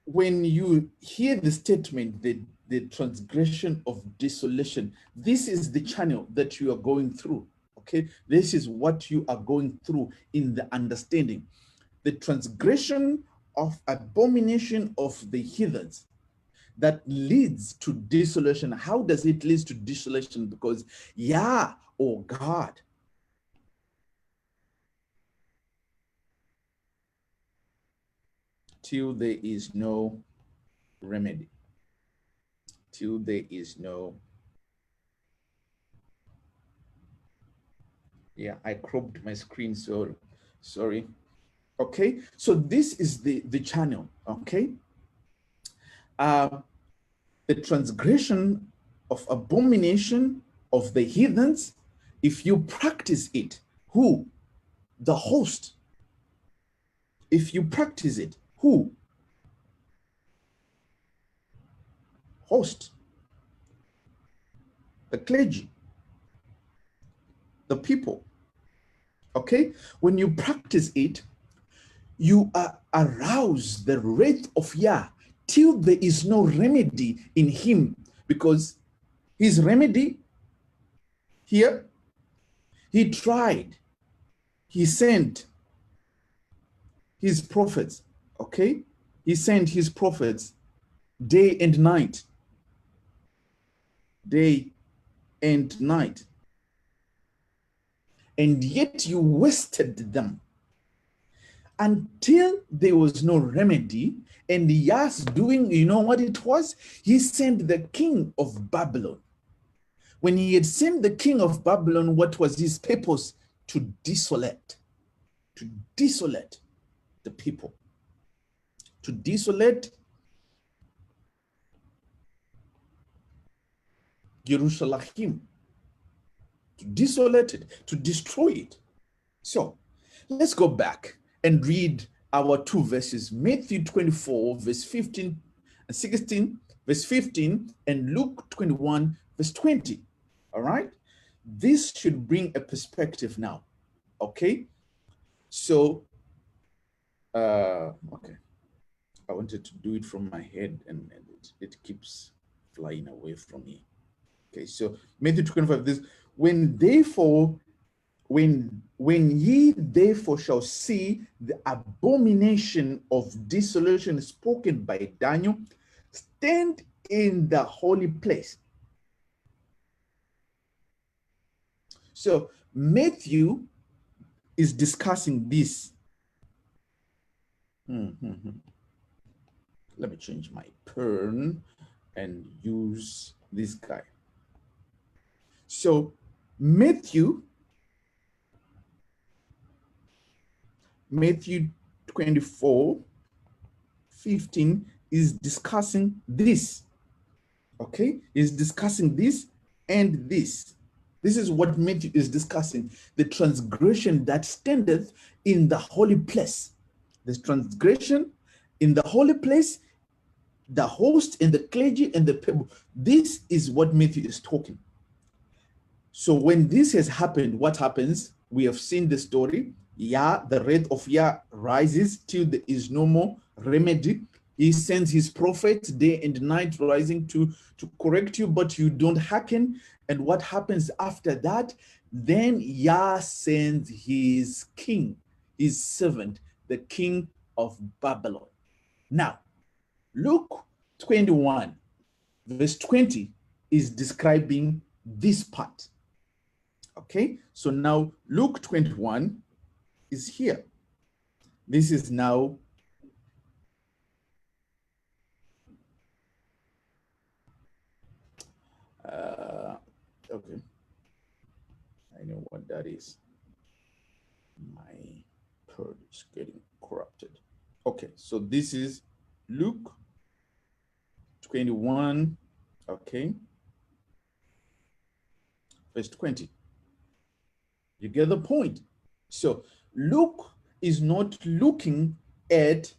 when you hear the statement, the transgression of desolation, this is the channel that you are going through. Okay, this is what you are going through in the understanding. The transgression of abomination of the heathens that leads to desolation. How does it lead to desolation? Because Yah, or God, till there is no remedy, till there is no, yeah, I cropped my screen, so sorry. Okay, so this is the channel. Okay, the transgression of abomination of the heathens, if you practice it, who? The host. If you practice it, who? Host. The clergy. The people. Okay, when you practice it, you arouse the wrath of Yah till there is no remedy in him, because his remedy here, he tried, he sent his prophets. Okay, he sent his prophets day and night, day and night, and yet you wasted them until there was no remedy. And Yah's doing, you know what it was? He sent the king of Babylon. When he had sent the king of Babylon, what was his purpose? To desolate the people, to desolate Jerusalem, to desolate it, to destroy it. So let's go back and read our two verses, Matthew 24, verse 15 and 16, verse 15, and Luke 21, verse 20. All right? This should bring a perspective now. Okay? So, okay. I wanted to do it from my head, and it keeps flying away from me. Okay, so Matthew 25, this, when therefore when ye therefore shall see the abomination of desolation spoken by Daniel stand in the holy place. So Matthew is discussing this. Let me change my pen and use this guy. So Matthew 24:15 is discussing this. Okay, is discussing this and this. This is what Matthew is discussing: the transgression that standeth in the holy place. This transgression in the holy place, the host and the clergy and the people. This is what Matthew is talking. So when this has happened, what happens? We have seen the story. The wrath of Yah rises till there is no more remedy. He sends his prophets day and night rising to correct you, but you don't hearken. And what happens after that? Then Yah sends his king, his servant, the king of Babylon. Now, Luke 21, verse 20 is describing this part. Okay, so now Luke 21 is here. This is now okay. I know what that is. My purge is getting corrupted. Okay, so this is Luke 21, okay, verse 20. You get the point. So Luke is not looking at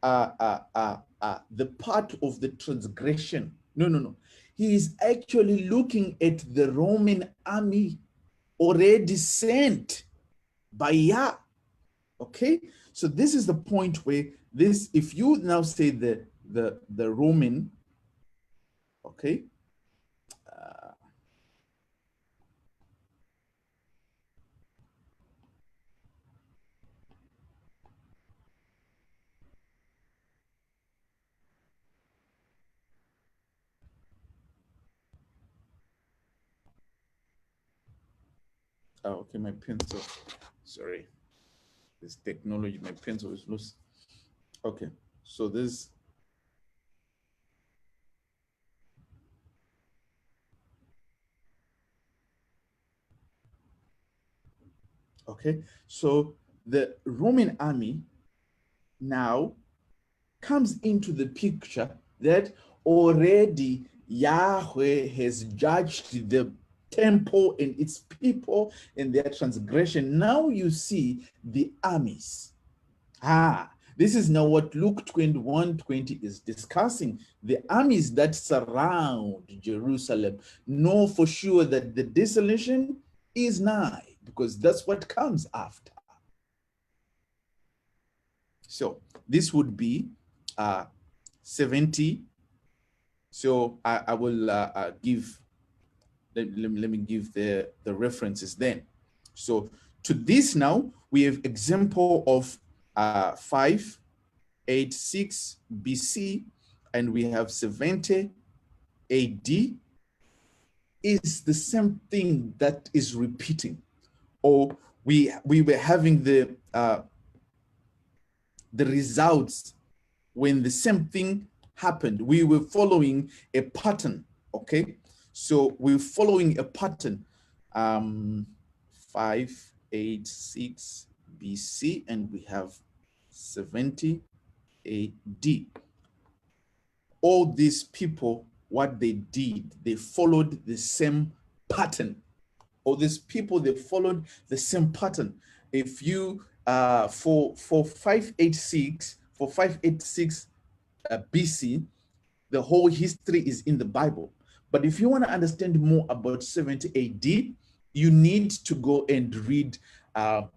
the part of the transgression. No. He is actually looking at the Roman army already sent by Yah. Okay, so this is the point where this, if you now say the Roman, okay, okay, my pencil, sorry, this technology, my pencil is loose. Okay, so this, okay, so the Roman army now comes into the picture that already Yahweh has judged the temple and its people and their transgression. Now you see the armies. This is now what Luke 21:20 is discussing. The armies that surround Jerusalem know for sure that the desolation is nigh, because that's what comes after. So this would be 70. So I will give, let me give the references then. So to this now, we have example of 586 BC, and we have 70 AD. Is the same thing that is repeating, or we were having the results when the same thing happened. We were following a pattern, okay? So we're following a pattern, 586 BC, and we have 70 AD. All these people, what they did, they followed the same pattern. All these people, they followed the same pattern. If you, for 586 BC, the whole history is in the Bible. But if you want to understand more about 70 AD, you need to go and read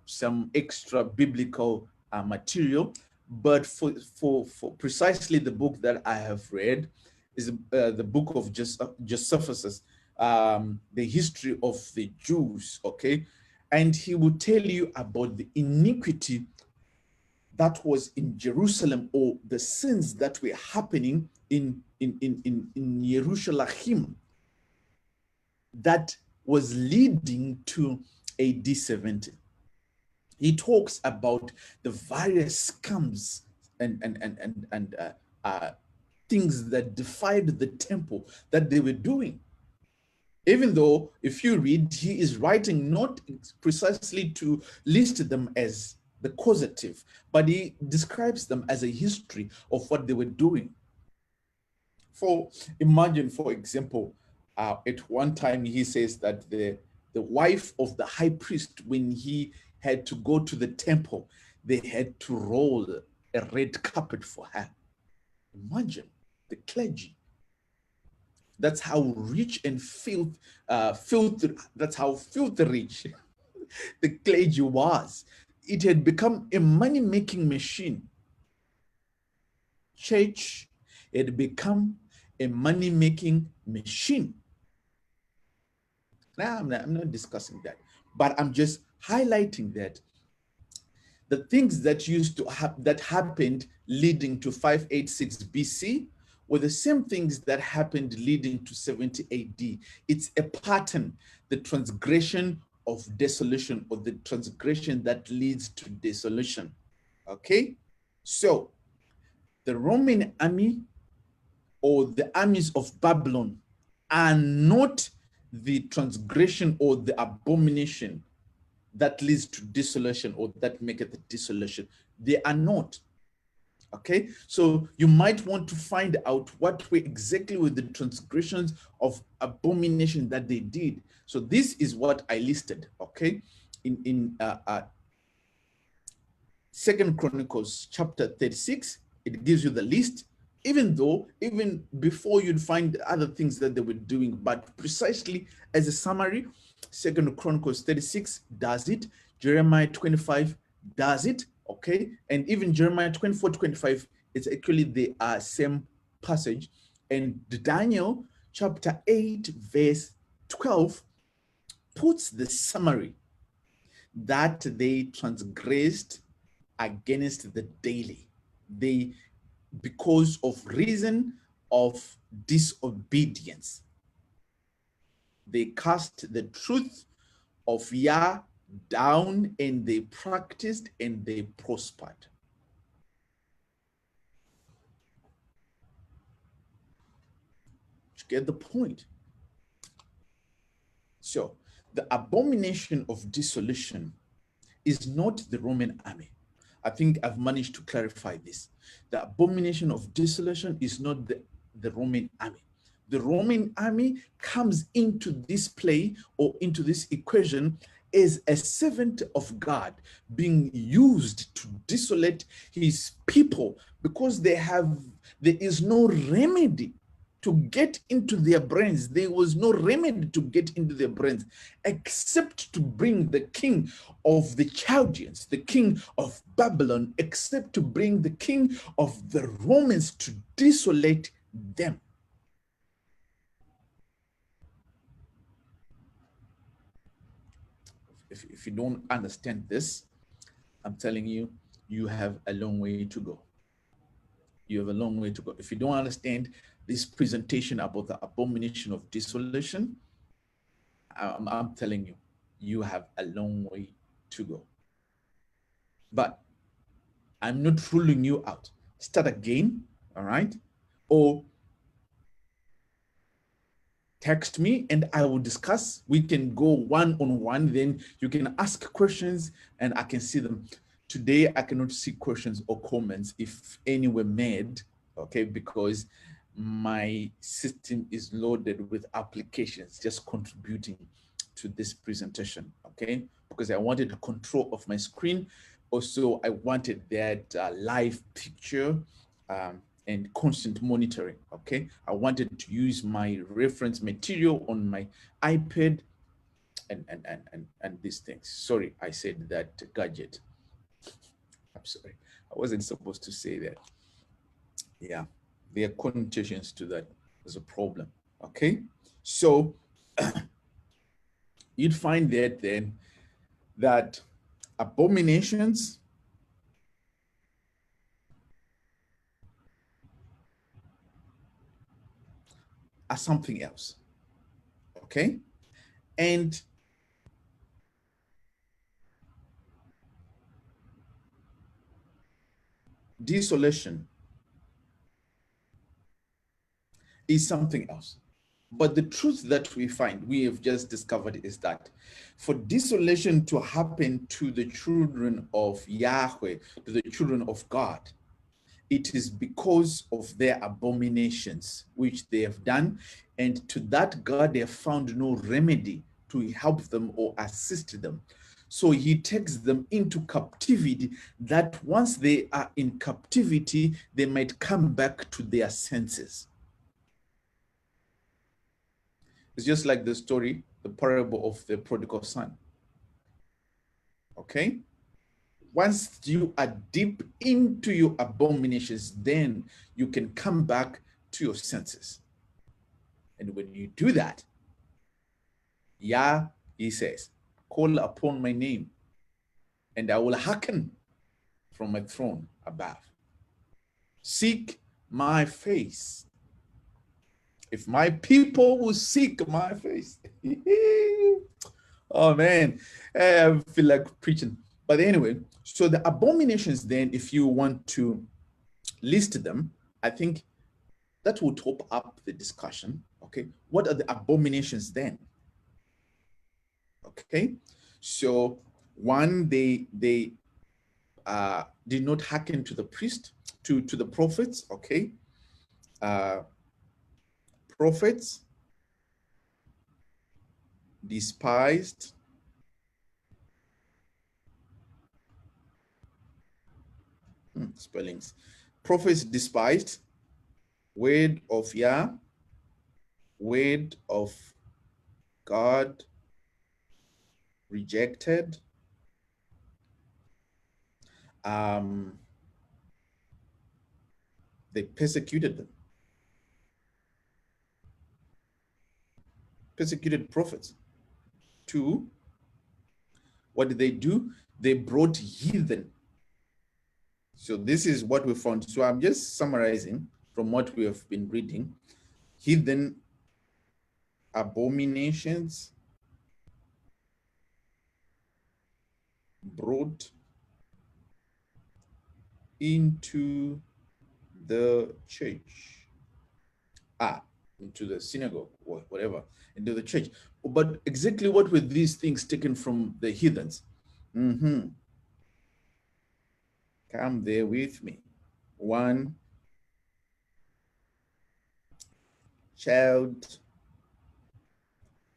some extra biblical material. But for precisely the book that I have read is the book of Josephus, the history of the Jews, okay? and he will tell you about the iniquity that was in Jerusalem, or the sins that were happening in Jerusalem, that was leading to AD 70. He talks about the various scams and things that defied the temple that they were doing. Even though, if you read, he is writing not precisely to list them as the causative, but he describes them as a history of what they were doing. Imagine, for example, at one time he says that the wife of the high priest, when he had to go to the temple, they had to roll a red carpet for her. Imagine the clergy. That's how rich and filthy, that's how filthy rich the clergy was. It had become a money-making machine. Church had become a money-making machine. Now, I'm not discussing that, but I'm just highlighting that the things that used to that happened leading to 586 BC were the same things that happened leading to 70 AD. It's a pattern, the transgression of desolation, or the transgression that leads to desolation. Okay? So the Roman army, or the armies of Babylon, are not the transgression or the abomination that leads to desolation, or that maketh desolation. They are not. Okay, so you might want to find out what were exactly with the transgressions of abomination that they did. So this is what I listed. Okay, in Second Chronicles chapter 36, it gives you the list, even before you'd find other things that they were doing, but precisely as a summary, Second Chronicles 36 does it, Jeremiah 25 does it, okay? And even Jeremiah 24-25, it's actually the same passage. And Daniel chapter 8, verse 12 puts the summary that they transgressed against the daily. They, because of reason of disobedience, they cast the truth of Yah down, and they practiced and they prospered. You get the point? So the abomination of desolation is not the Roman army. I think I've managed to clarify this. The abomination of desolation is not the Roman army. The Roman army comes into this play, or into this equation, as a servant of God being used to desolate his people, because there is no remedy to get into their brains. There was no remedy to get into their brains except to bring the king of the Chaldeans, the king of Babylon, except to bring the king of the Romans to desolate them. If you don't understand this, I'm telling you, you have a long way to go. You have a long way to go. If you don't understand this presentation about the abomination of desolation, I'm telling you, you have a long way to go. But I'm not ruling you out. Start again, all right? Or text me and I will discuss. We can go one-on-one, then you can ask questions and I can see them. Today, I cannot see questions or comments, if any were made, okay? Because my system is loaded with applications just contributing to this presentation, okay? Because I wanted the control of my screen. Also, I wanted that live picture and constant monitoring, okay? I wanted to use my reference material on my iPad and these things. Sorry, I said that gadget. I'm sorry, I wasn't supposed to say that. Yeah, there are connotations to that. There's a problem, okay? So you'd find that then that abominations are something else. Okay? And desolation is something else. But the truth that we have just discovered is that for desolation to happen to the children of Yahweh, to the children of God, it is because of their abominations which they have done. And to that God, they have found no remedy to help them or assist them. So he takes them into captivity, that once they are in captivity, they might come back to their senses. It's just like the story, the parable of the prodigal son. Okay? Once you are deep into your abominations, then you can come back to your senses. And when you do that, Yah, he says, call upon my name, and I will hearken from my throne above. Seek my face. If my people will seek my face. Oh man, I feel like preaching. But anyway, so the abominations then, if you want to list them, I think that will top up the discussion. Okay, what are the abominations then? Okay, so one, they did not hearken to the priest, to the prophets. Okay, prophets despised spellings. Prophets despised word of Yah, word of God rejected. They persecuted them, persecuted prophets. Two, what did they do? They brought heathen. So this is what we found. So I'm just summarizing from what we have been reading. Heathen abominations brought into the church. Into the synagogue or whatever, into the church. But exactly what were these things taken from the heathens? Come there with me. One, child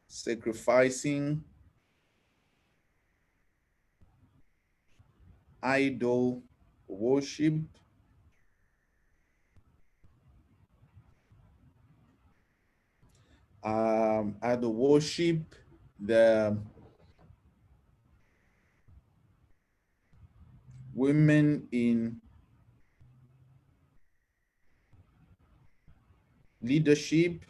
sacrificing, idol worship, idol worship, the women in leadership,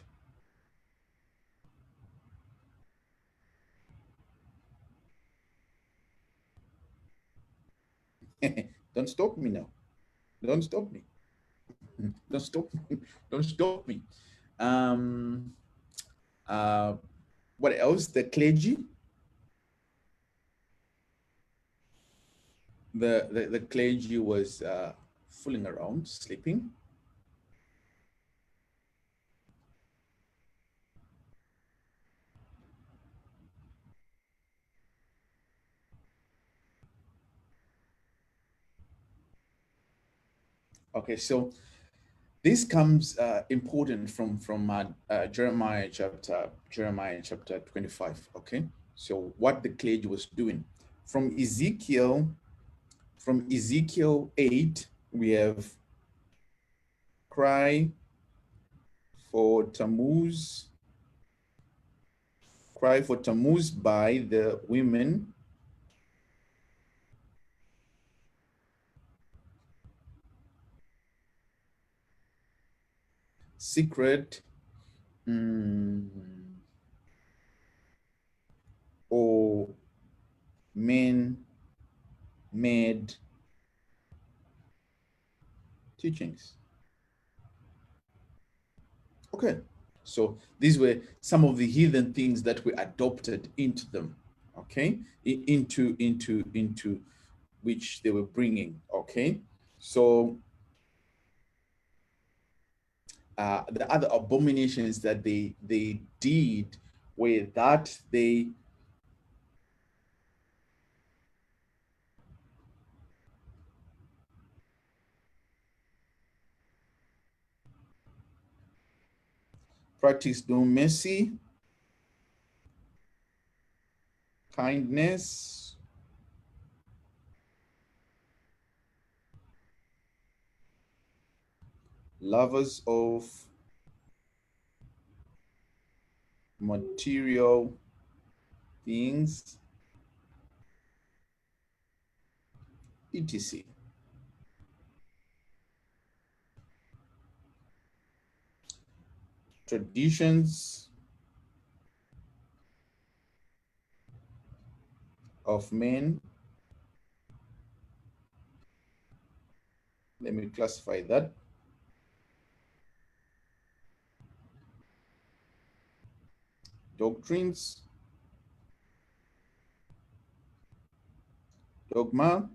don't stop me now. Don't stop me. Don't stop me. Don't stop me. Um, uh, what else? The clergy. The clergy was fooling around, sleeping. Okay, so this comes important from Jeremiah chapter 25. Okay, so what the clergy was doing from Ezekiel 8, we have cry for Tammuz, cry for Tammuz by the women, secret, or man-made teachings. Okay, so these were some of the heathen things that were adopted into them. Okay, into which they were bringing. Okay, so the other abominations that they did were that they practiced no mercy, kindness, lovers of material things, etc. Traditions of men. Let me classify that. Doctrines, dogma.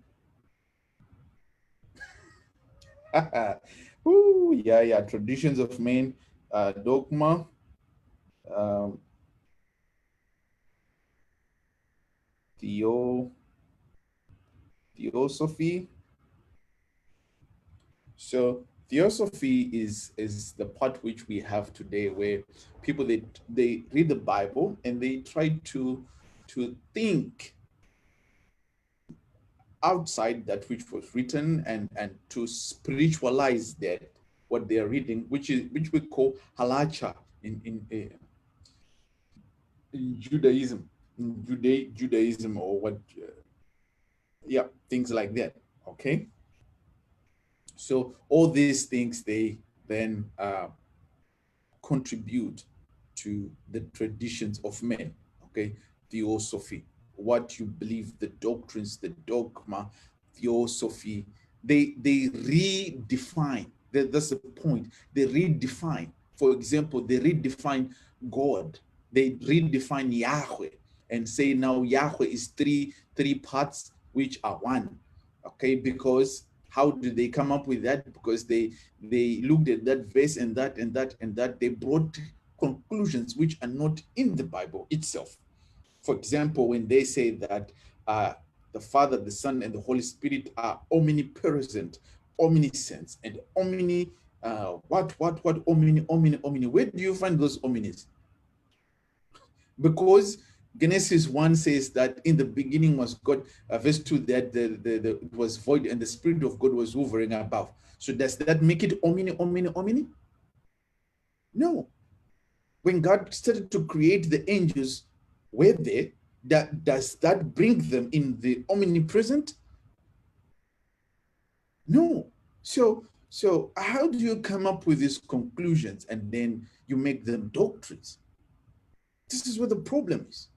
Ooh, yeah. Traditions of men, dogma, um, theosophy. So theosophy is the part which we have today, where people they read the Bible and they try to think outside that which was written, and to spiritualize that what they are reading, which we call halacha in Judaism, Judaism, or what, yeah, things like that. Okay, so all these things they then contribute to the traditions of men. Okay, theosophy, what you believe, the doctrines, the dogma, theosophy, they redefine. That's the point. They redefine. For example, they redefine God. They redefine Yahweh and say now Yahweh is three parts which are one. Okay, because how did they come up with that? Because they looked at that verse and that and that and that. They brought conclusions which are not in the Bible itself. For example, when they say that the Father, the Son, and the Holy Spirit are omnipresent, omniscience, and what omni. Where do you find those omnis? Because Genesis 1 says that in the beginning was God, verse 2, that it was void and the Spirit of God was hovering above. So does that make it omni? No. When God started to create the angels, were there, does that bring them in the omnipresent? No. So how do you come up with these conclusions and then you make them doctrines? This is where the problem is.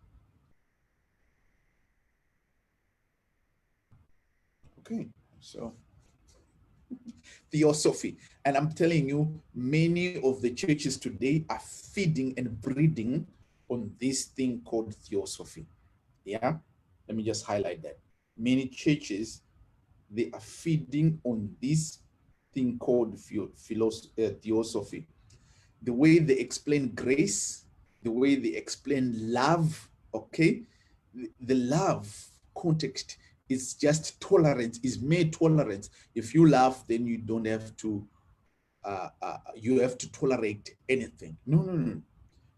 Okay, so theosophy. And I'm telling you, many of the churches today are feeding and breeding on this thing called theosophy. Yeah, let me just highlight that. Many churches, they are feeding on this thing called theosophy. The way they explain grace, the way they explain love, okay? The love context is just tolerance, is mere tolerance. If you love, then you don't have to, you have to tolerate anything. No.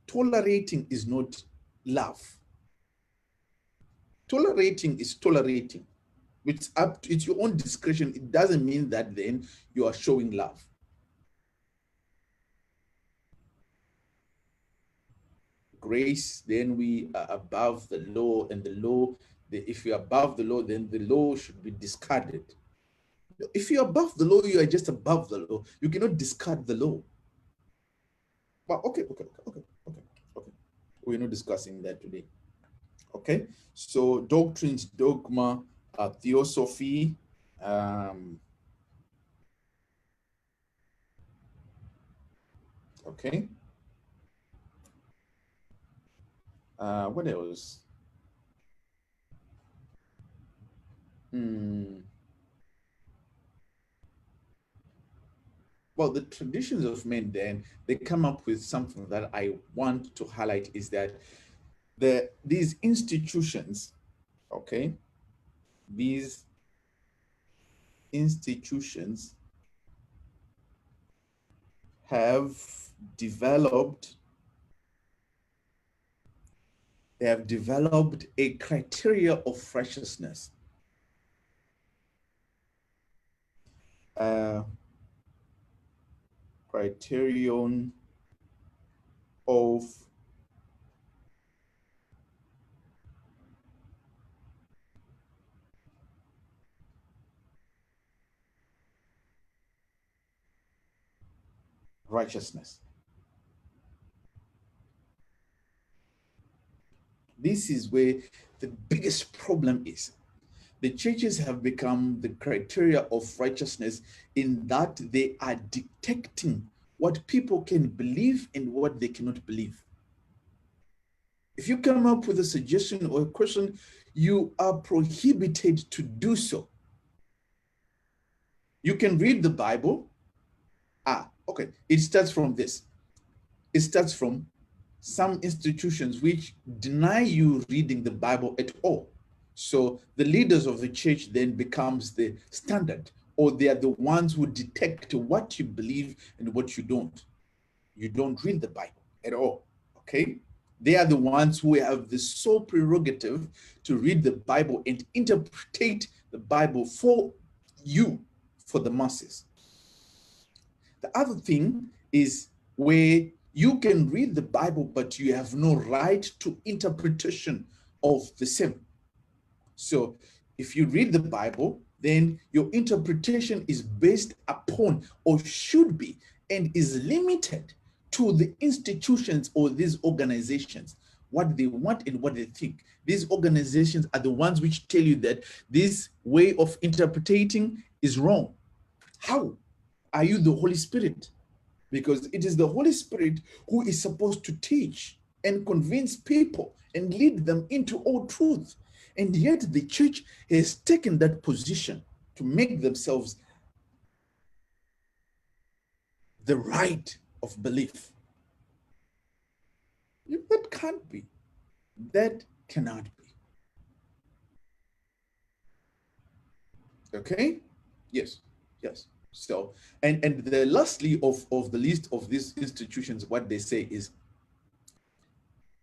Tolerating is not love. Tolerating is tolerating. It's your own discretion. It doesn't mean that then you are showing love. Grace, then we are above the law, and the law, if you're above the law, then the law should be discarded. If you're above the law, you are just above the law. You cannot discard the law. But okay. We're not discussing that today. Okay, so doctrines, dogma, theosophy, um, okay, what else? Hmm. Well, the traditions of men, then they come up with something that I want to highlight is that these institutions, okay, these institutions have developed they have developed a criteria of righteousness, uh, criterion of righteousness. This is where the biggest problem is. The churches have become the criteria of righteousness in that they are dictating what people can believe and what they cannot believe. If you come up with a suggestion or a question, you are prohibited to do so. You can read the Bible. Okay. It starts from this. It starts from some institutions which deny you reading the Bible at all. So the leaders of the church then becomes the standard, or they are the ones who detect what you believe and what you don't. You don't read the Bible at all. Okay? They are the ones who have the sole prerogative to read the Bible and interpret the Bible for you, for the masses. The other thing is where you can read the Bible, but you have no right to interpretation of the same. So if you read the Bible, then your interpretation is based upon, or should be, and is limited to the institutions or these organizations, what they want and what they think. These organizations are the ones which tell you that this way of interpreting is wrong. How are you the Holy Spirit? Because it is the Holy Spirit who is supposed to teach and convince people and lead them into all truth. And yet the church has taken that position to make themselves the right of belief. That can't be. That cannot be. Okay? Yes. Yes. So, and the lastly of the list of these institutions, what they say is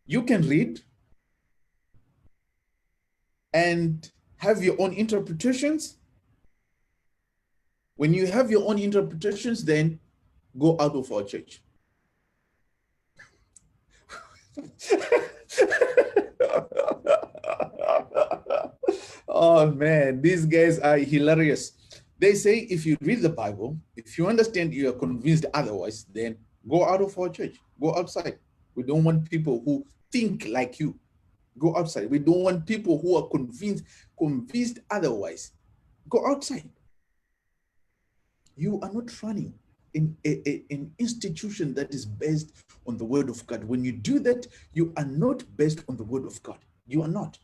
you can read and have your own interpretations. When you have your own interpretations, then go out of our church. Oh man, these guys are hilarious. They say if you read the Bible, if you understand, you are convinced otherwise, then go out of our church. Go outside. We don't want people who think like you. Go outside. We don't want people who are convinced otherwise. Go outside. You are not running in an institution that is based on the word of God. When you do that, you are not based on the word of God. You are not.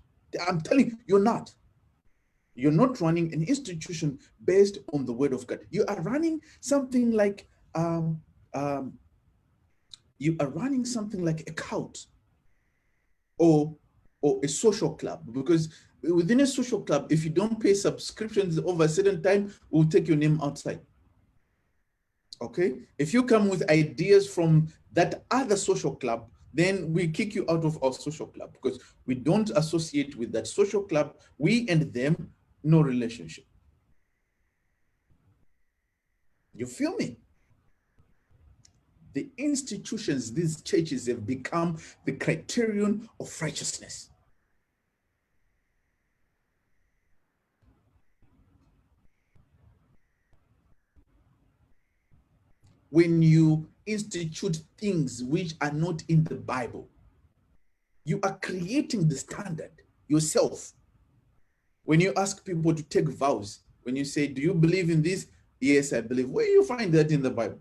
I'm telling you, you're not. You're not running an institution based on the word of God. You are running something like um, um, a cult or a social club, because within a social club, if you don't pay subscriptions over a certain time, we'll take your name outside. Okay, if you come with ideas from that other social club, then we kick you out of our social club because we don't associate with that social club. We and them, no relationship. You feel me? The institutions, these churches have become the criterion of righteousness. When you institute things which are not in the Bible, You are creating the standard yourself. When you ask people to take vows, when you say, do you believe in this? Yes, I believe. Where do you find that in the Bible?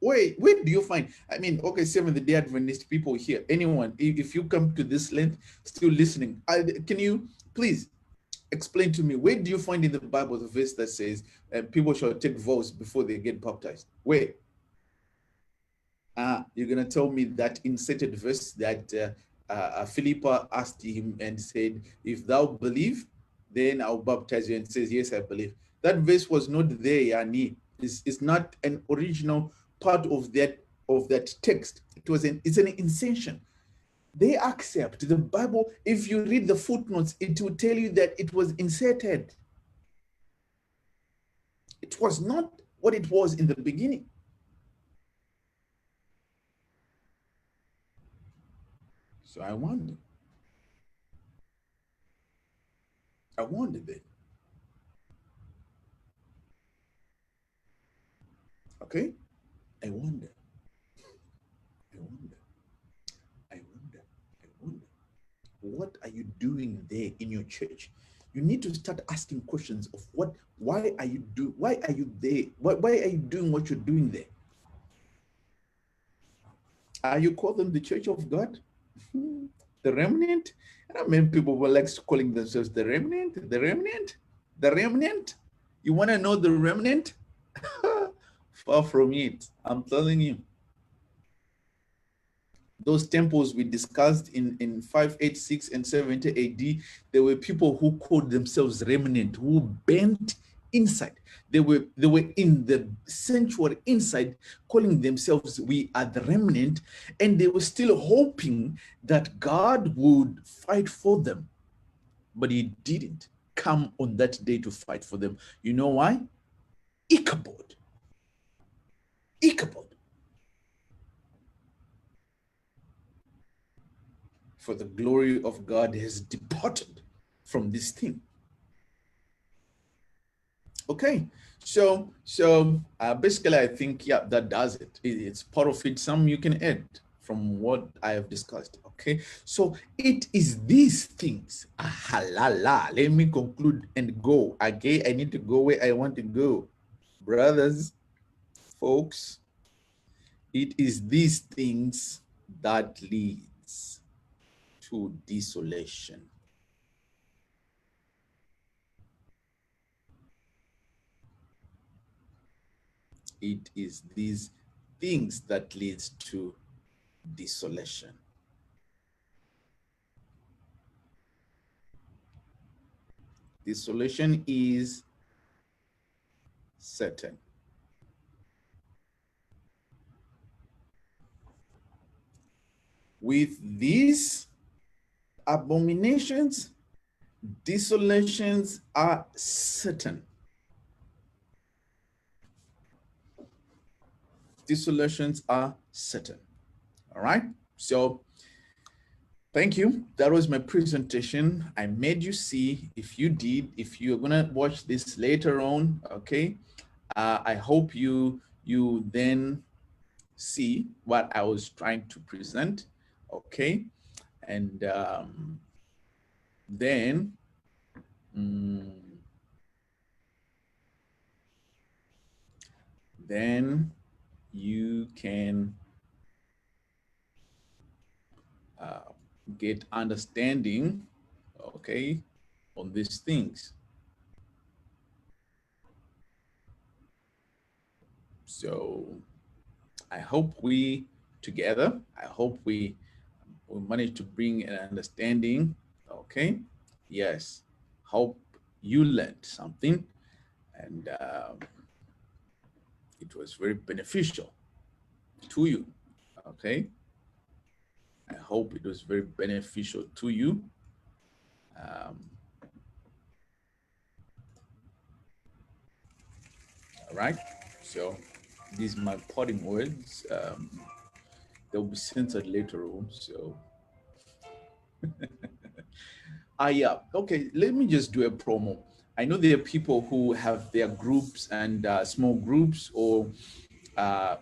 Where do you find? I mean, okay, Seventh-day Adventist people here, anyone, if you come to this length, still listening, can you please explain to me, where do you find in the Bible the verse that says people shall take vows before they get baptized? Where? You're going to tell me that inserted verse that Philippa asked him and said, if thou believe, then I'll baptize you, and says, yes, I believe. That verse was not there, Yani. It's not an original part of that text. It's an insertion. They accept the Bible. If you read the footnotes, it will tell you that it was inserted. It was not what it was in the beginning. So I wonder that. Okay? I wonder. I wonder. I wonder. I wonder. What are you doing there in your church? You need to start asking questions of why are you there? Why are you doing what you're doing there? Are you calling the Church of God? The remnant? And I mean, people were like calling themselves the remnant, the remnant, the remnant. You want to know the remnant? Far from it. I'm telling you. Those temples we discussed in 586 and 70 AD, there were people who called themselves remnant, who bent inside. They were in the sanctuary inside, calling themselves, we are the remnant, and they were still hoping that God would fight for them. But he didn't come on that day to fight for them. You know why? Ichabod. Ichabod. For the glory of God has departed from this thing. Okay, so basically, I think, yeah, that does it. It's part of it. Some you can add from what I have discussed. Okay, so it is these things. Ahalala. Let me conclude and go. Again, I need to go where I want to go, brothers, folks. It is these things that leads to desolation. It is these things that leads to desolation. Desolation is certain. With these abominations, desolations are certain. Desolations are certain. All right. So thank you. That was my presentation. I made you see. If you did, if you're gonna watch this later on, okay, I hope you then see what I was trying to present, okay, and then then you can get understanding, okay, on these things. So I hope we together, I hope we manage to bring an understanding, okay? Yes, hope you learned something, and it was very beneficial to you, okay? I hope it was very beneficial to you. All right, so these are my parting words. They'll be censored later on, so. Yeah, okay, let me just do a promo. I know there are people who have their groups and small groups, or our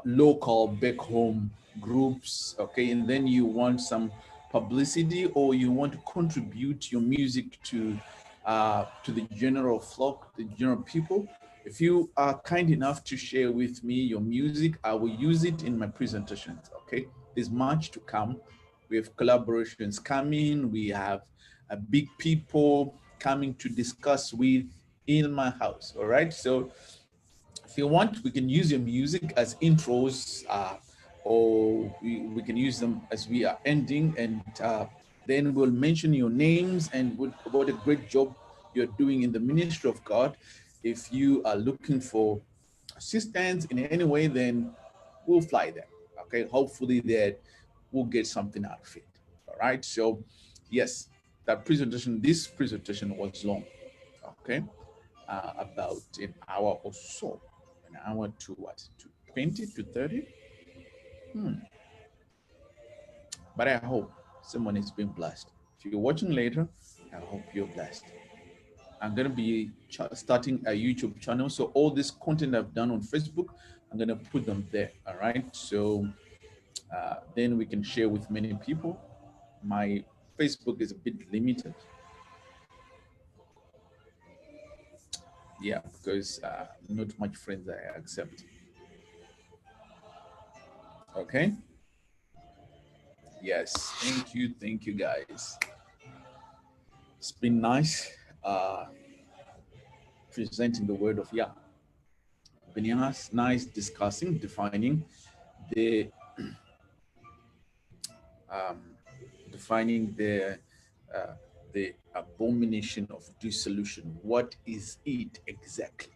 local back home groups, okay, and then you want some publicity, or you want to contribute your music to the general flock, the general people. If you are kind enough to share with me your music, I will use it in my presentations. Okay, there's much to come. We have collaborations coming. We have big people coming to discuss with in my house. All right, so if you want, we can use your music as intros, or we can use them as we are ending, and then we'll mention your names and what a great job you're doing in the ministry of God. If you are looking for assistance in any way, then we'll fly there. Okay, hopefully that we'll get something out of it. All right, so yes, this presentation was long. Okay, about an hour or so, an hour to what, to 20 to 30. But I hope someone is being blessed. If you're watching later, I hope you're blessed. I'm going to be starting a YouTube channel. So all this content I've done on Facebook, I'm going to put them there. All right. So then we can share with many people. My Facebook is a bit limited. Yeah, because not much friends I accept. Okay. Yes. Thank you. Thank you, guys. It's been nice uh, presenting the word of Yah. Been nice discussing, defining the um, defining the abomination of dissolution. What is it exactly?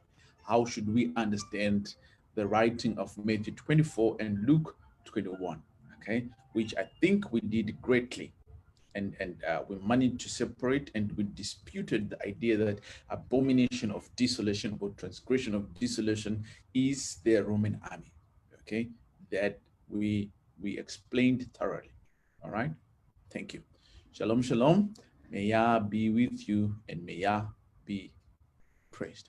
How should we understand the writing of Matthew 24 and Luke 21? Okay, which I think we did greatly. And we managed to separate, and we disputed the idea that abomination of desolation or transgression of desolation is the Roman army. Okay, that we explained thoroughly. All right, thank you. Shalom, shalom. May Yah be with you, and may Yah be praised.